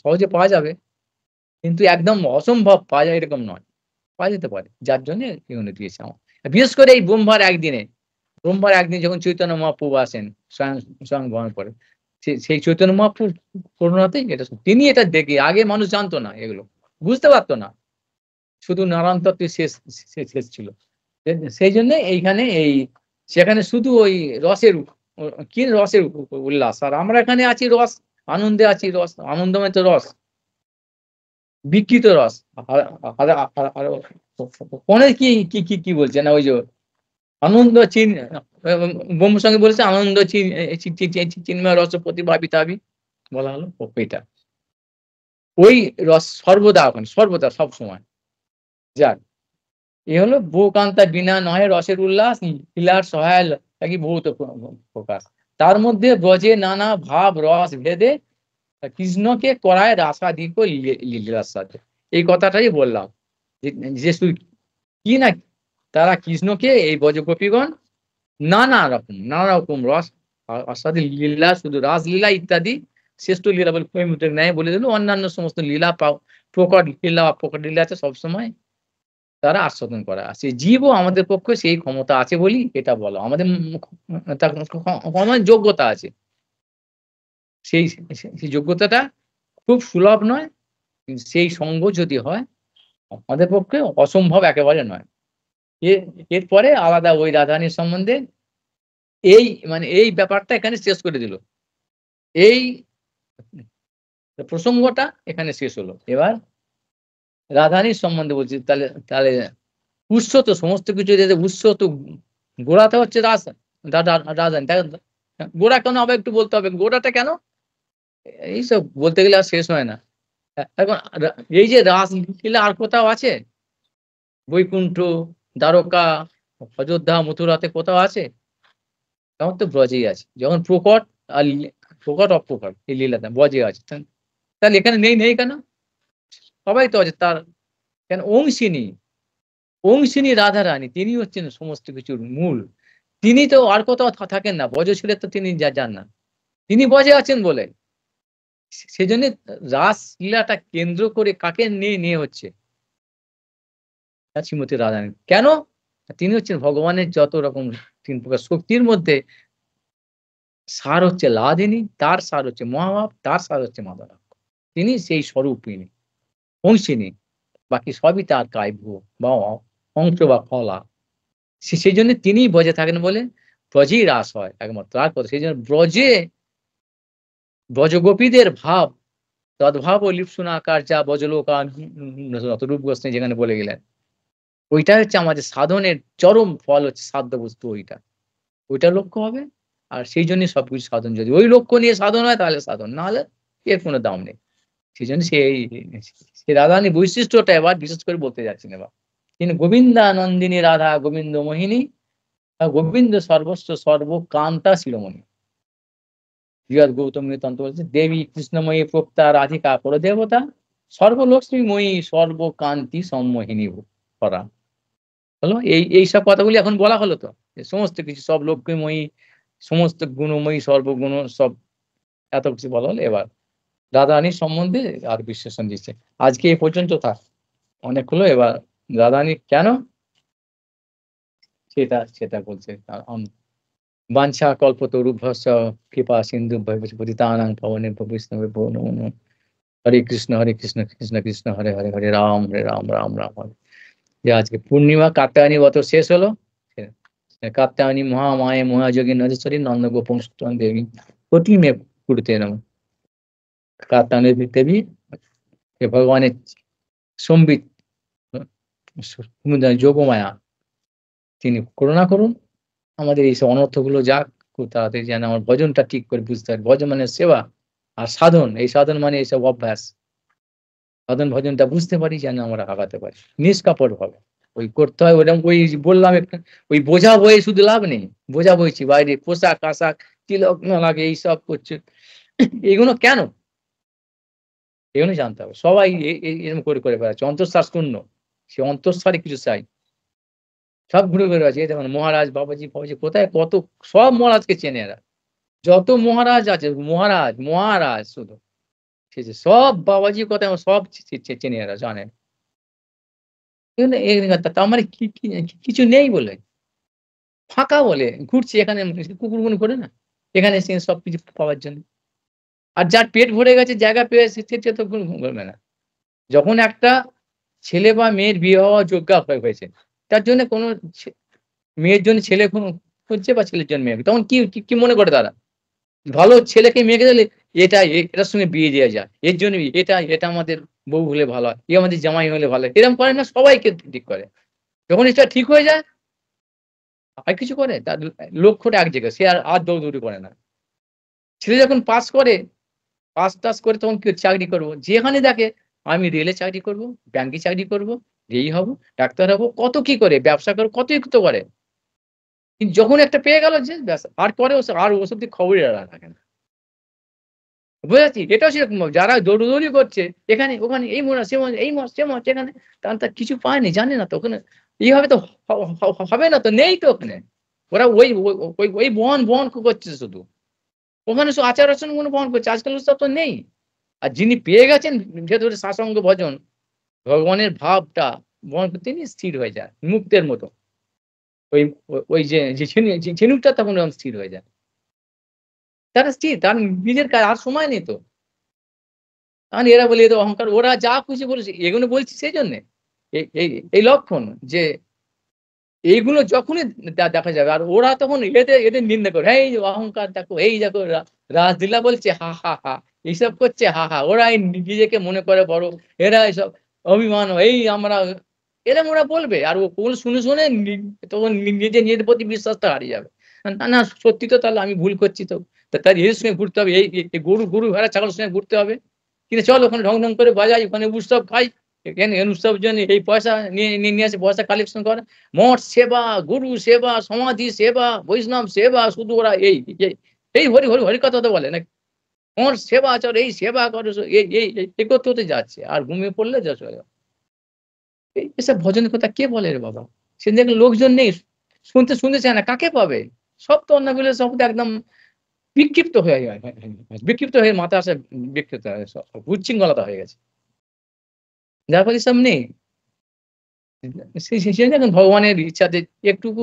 Speaker 1: সহজে পাওয়া যাবে। কিন্তু একদম অসম্ভব পাওয়া যায় এরকম নয়। পাওয়া যেতে পারে। যার জন্য এই উন্নতি দিয়েছে আমার। বিশেষ করে এই ব্রহ্মার একদিনে, যখন চৈতন্য মহাপ্রভু আসেন স্বয়ং বর্ণনা করে। সেই চৈতন্য মহাপ্রভুর করুণাতেই এটা, তিনি এটা দেখে, আগে মানুষ জানতো না এগুলো। বুঝতে পারত না। শুধু নারায়ণ তত্ত্বের শেষ ছিল। সেইজন্য এইখানে সেখানে শুধু ওই রসের কি রসের উল্লাস। আর আমরা এখানে আছি রস, আনন্দে আছি রস, আনন্দময় তো রস, বিকৃত রস। অনেক কি বলছে না, ওই যে আনন্দ ব্রহ্মসঙ্গে বলেছে আনন্দ চিন্ময় রস প্রতিভাবিতাবি বলা হলো এটা। ওই রস সর্বদা, ওখানে সর্বদা সব সময়। যাক, এ হলো বহুকান্তা বিনা নহে রসের উল্লাস, লীলার সহায় কি বহুত প্রকাশ। তার মধ্যে ব্রজে নানা ভাব রস ভেদে কৃষ্ণকে করায় রাসাদিক লীলার সাথে। এই কথাটাই বললাম যে কি না, তারা কৃষ্ণকে এই ব্রজগোপীগণ নানা রকম রস আস্বাদে লীলা, শুধু রাসলীলা ইত্যাদি শ্রেষ্ঠ লীলা বলে কৈমুটের ন্যায় বলে দিল। অন্যান্য সমস্ত লীলা প্রকট লীলা আছে, সবসময় তারা আস্বাদন করা। সেই জীবও আমাদের পক্ষে সেই ক্ষমতা আছে বলি এটা বলো, আমাদের যোগ্যতা আছে। সেই যোগ্যতাটা খুব সুলভ নয়, কিন্তু সেই সঙ্গ যদি হয় আমাদের পক্ষে অসম্ভব একেবারে নয়। এরপরে আলাদা ওই রাধারানীর সম্বন্ধে এই ব্যাপারটা এখানে শেষ করে দিল। এই প্রসঙ্গটা এখানে শেষ হলো। এবার রাধারানীর সম্বন্ধে বলছি। তাহলে উৎস তো সমস্ত কিছু, উৎস তো গোড়াতে হচ্ছে রাধারানী। গোড়া কেন আবার একটু বলতে হবে, গোড়াটা কেন? এইসব বলতে গেলে আর শেষ হয় না। এখন এই যে রাসলীলা আর কোথাও আছে? বৈকুণ্ঠ, দ্বারকা, অযোধ্যা, মথুরাতে কোথাও আছে? তখন তো ব্রজেই আছে। যখন প্রকট আর প্রকট অপ্রকট এই লীলাটা ব্রজে আছে। তাহলে এখানে নেই কেন? সবাই তো আছে তার। কেন? অংশিনী রাধারানী, তিনি হচ্ছেন সমস্ত কিছুর মূল। তিনি তো আর কোথাও থাকেন না। ব্রজ ছেড়ে তো তিনি যান না। তিনি ব্রজে আছেন বলে। সেজন্য রাসলীলাটা কেন্দ্র করে কাকে নিয়ে হচ্ছে? শ্রীমতী রাধারানী। কেন? তিনি হচ্ছেন ভগবানের যত রকম ৩ প্রকার শক্তির মধ্যে সার হচ্ছে লাদিনী, তার সার হচ্ছে মহাভাব, তার সার হচ্ছে মাদারাম। তিনি সেই স্বরূপিনী, অংশিনী। বাকি সবই তার কাব্য বা অংশ বা ফলা। সেই জন্য তিনিই ব্রজে থাকেন বলে ব্রজেই রাস হয় একমাত্র। আর কথা, সেই জন্য ব্রজগোপীদের ভাব, তদ্ভাব ও লিপ্সুনাকার যা ব্রজলোকা রূপ গোস্বামী যেখানে বলে গেলেন, ওইটা হচ্ছে আমাদের সাধনের চরম ফল, হচ্ছে সাধ্য বস্তু ওইটা লক্ষ্য হবে। আর সেই জন্যই সবকিছু সাধন। যদি ওই লক্ষ্য নিয়ে সাধন হয় তাহলে সাধন, না হলে এর কোনো দাম নেই। সেই জন্য সেই রাধারানী বৈশিষ্ট্যটা এবার বিশেষ করে বলতে যাচ্ছেন। এবার তিনি গোবিন্দানন্দিনী রাধা গোবিন্দ মোহিনী, গোবিন্দ সর্বস্ব সর্বকান্তা শিরোমণি। বৃহৎ গৌতমী তন্ত্র বলছে দেবী কৃষ্ণময়ী প্রক্তা রাধিকা পরদেবতা, সর্বলক্ষ্মীময়ী সর্বকান্তি সম্মোহিনী করা হলো। এইসব কথাগুলি এখন বলা হলো তো, সমস্ত কিছু সব লক্ষ্মীময়ী, সমস্ত গুণময়ী, সর্বগুণ সব, এত কিছু বলা হলো। এবার রাধারানীর সম্বন্ধে আর বিশ্লেষণ দিচ্ছে। আজকে এই পর্যন্ত থাক। অনেক হলো এবার রাধারানী কেন? সেটা বলছে। বাঞ্ছা কল্পতরুভ্যশ্চ কৃপা সিন্ধুভ্যেব পতিতানাং পাবনেভ্যো বৈষ্ণবেভ্যো নমো নমঃ। হরে কৃষ্ণ, কৃষ্ণ কৃষ্ণ হরে হরে, হরে রাম, রাম রাম হরে। যে আজকে পূর্ণিমা কাত্যায়নী ব্রত শেষ হলো। কাত্যায়নী মহামায়ে মহাযোগী নরেশ্বরী নন্দ গোপং সুতং দেবী প্রতিমে কুরুতে নমঃ। কাত্যায়নী দেবী ভগবানের সম্বিত যোগমায়া, তিনি করুণা করুন, আমাদের এইসব অনর্থগুলো যাক খুব তাড়াতাড়ি, যেন আমার ভজনটা ঠিক করে বুঝতে পারি। ভজন মানে সেবা, আর সাধন, এই সাধন মানে এইসব অভ্যাস। সাধন ভজনটা বুঝতে পারি, যেন আমরা আগাতে পারি নিষ্কাপট ভাবে। ওই করতে হয় ওরকম, ওই বললাম একটা, ওই বোঝা বয়ে শুধু লাভ নেই। বোঝা বইছি বাইরে, পোশাক আশাক, তিলক লাগে, এইসব করছে। এগুলো কেন? এগুলো জানতে হবে। সবাই এরকম করে বেড়াচ্ছে, অন্তঃসার শূন্য। সে অন্তঃসারে কিছু চাই, সব ঘুরে বেড়াচ্ছে। এই দেখুন মহারাজ, বাবাজি ফাবাজি কোথায়, কত সব মহারাজকে চেনে এরা। যত মহারাজ আছে, মহারাজ শুধু সব বাবাজির কথা সব চেনে এরা, জানে। তার মানে কিছু নেই বলে, ফাঁকা বলে ঘুরছে এখানে, কুকুরগুন করে না এখানে এসে সবকিছু পাওয়ার জন্য। আর যার পেট ভরে গেছে, জায়গা পেয়ে সে তো ঘুরবে না। যখন একটা ছেলে বা মেয়ের বিয়ে হওয়া যোগ্য হয়েছে, তার জন্য কোনো মেয়ের জন্য ছেলে খুঁজছে বা ছেলের জন্য মেয়ে, তখন কি মনে করে তারা? ভালো ছেলেকে মেয়েকে দিলে এটার সঙ্গে বিয়ে দেওয়া যায়, এর জন্য এটা আমাদের বউ হলে ভালো হয়, এ আমাদের জামাই হলে ভালো হয়। এরকম করে না, সবাইকে ঠিক করে। যখন এটা ঠিক হয়ে যায়, আর কিছু করে, তার লক্ষ্যটা এক জায়গায়, সে আর দৌড়দৌড়ি করে না। ছেলে যখন পাস টাস করে, তখন কি চাকরি করবো, যেখানে দেখে আমি রেলে চাকরি করব, ব্যাংকে চাকরি করব, এই হব, ডাক্তার হবো, কত কি করে, ব্যবসা করে, কতই তো করে। কিন্তু যখন একটা পেয়ে গেল, যে ব্যাস আর করে, আর ওসব দিয়ে খবরই রাখে না। বুঝাচ্ছি? এটাও সেরকম ভাবে যারা দৌড়াদৌড়ি করছে, এখানে ওখানে, এই মোড় সে মোড়, এই মঠ সে মঠ, এখানে তার কিছু পায়নি, জানে না তো ওখানে এইভাবে তো হবে না, তো নেই তো ওখানে। ওরা ওই বহন করছে শুধু। ওখানে শুধু আচার আচরণ গুলো বহন করছে, আজকাল ওসব তো নেই। আর যিনি পেয়ে গেছেন ভেতরে সাসঙ্গ ভজন, ভগবানের ভাবটা বহন করতে, তিনি স্থির হয়ে যায় মুক্তের মতো। ওই ওই যে ঝিনুকটা তখন ওরকম স্থির হয়ে যায়। তারা স্থির, তার নিজের কাজ, আর সময় নেই তো। কারণ এরা বলে, এ তো অহংকার, ওরা যা খুশি বলেছে, এগুলো বলছি সেই জন্যে। এই লক্ষণ যে এইগুলো যখনই দেখা যাবে, আর ওরা তখন এদের নিন্দা করে, এই যে অহংকার দেখো, এই দেখো রাসলীলা বলছে, হা হা হা, এইসব করছে, হা হা, ওরা এই নিজেকে মনে করে বড়, এরা এইসব অভিমান, এই আমরা, এরকম ওরা বলবে। আর ওগুলো শুনে তখন নিজেদের প্রতি বিশ্বাসটা হারিয়ে যাবে। না না, সত্যি তো, তাহলে আমি ভুল করছি তো। তার এর সঙ্গে ঘুরতে হবে, এই গরু ভেড়া ছাগলের সঙ্গে ঘুরতে হবে। কিন্তু চল ওখানে ঢং করে বাজাই, ওখানে উৎসব খাই, এখানে উৎসবের জন্য এই পয়সা নিয়ে আসে, পয়সা কালেকশন করে। মঠ সেবা, গুরু সেবা, সমাধি সেবা, বৈষ্ণব সেবা, শুধু ওরা এই হরি কথা তো বলে নাকি? মঠ সেবা চল, এই সেবা করো, এই করতে হতে যাচ্ছে, আর ঘুমিয়ে পড়লে যা চলে যাবে। এসব ভজনের কথা কে বলে রে বাবা? সে দেখলে লোকজন নেই, শুনতে চায় না, কাকে পাবে? সব তো অন্যগুলো সব তো একদম বিক্ষিপ্ত হয়ে মাথা আসে, বিক্ষিপ্ত হয়ে উচ্ছৃঙ্খলতা হয়ে গেছে। যার ফলে এসব নেই। সে দেখেন ভগবানের ইচ্ছাতে একটুকু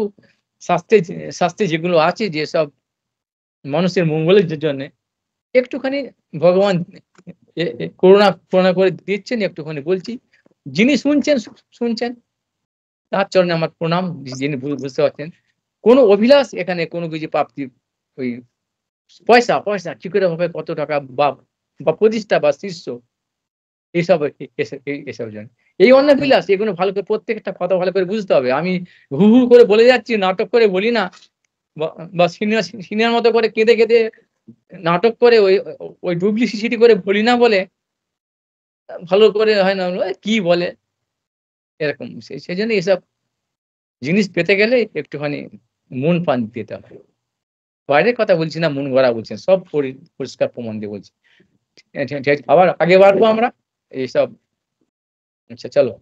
Speaker 1: শাস্ত্রে যেগুলো আছে, যেসব মানুষের মঙ্গলের জন্যে, একটুখানি ভগবান করুণা করে দিচ্ছেন, একটুখানি বলছি। যিনি শুনছেন, তার চরণে আমার প্রণাম। যিনি বুঝতে পারছেন, কোন অভিলাষ এখানে, কোনো কিছু প্রাপ্তি, ওই পয়সা কি করে হবে, কত টাকা বা প্রতিষ্ঠা বা শীর্ষ, এসব এসব জন্য এই অন্নবিলাস, এগুলো ভালো করে, প্রত্যেকটা কথা ভালো করে বুঝতে হবে। আমি হু করে বলে যাচ্ছি, নাটক করে বলি না, বা সিনিয়র মতো করে কেঁদে নাটক করে, ওই ডুপ্লিসিটি করে বলি না বলে, ভালো করে হয় না, কি বলে এরকম। সেজন্য এসব জিনিস পেতে গেলে একটুখানি মন প্রাণ দিতে হবে। বাইরের কথা বলছি না, মন গড়া বলছি না, সব পরিষ্কার প্রমাণ দিয়ে বলছি। ঠিক আছে, আবার আগে বাড়বো আমরা এইসব। আচ্ছা চলো,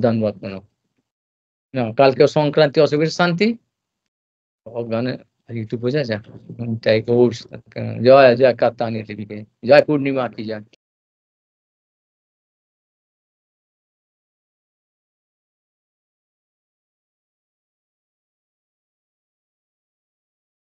Speaker 1: ধন্যবাদ। না, কালকে সংক্রান্তি, অশুভের শান্তি, ভগবানের আর একটু বোঝা যায়? তাই গৌর জয়, জয় কাত্তায়নী দেবীকে। জয় পূর্ণিমা কি জয়।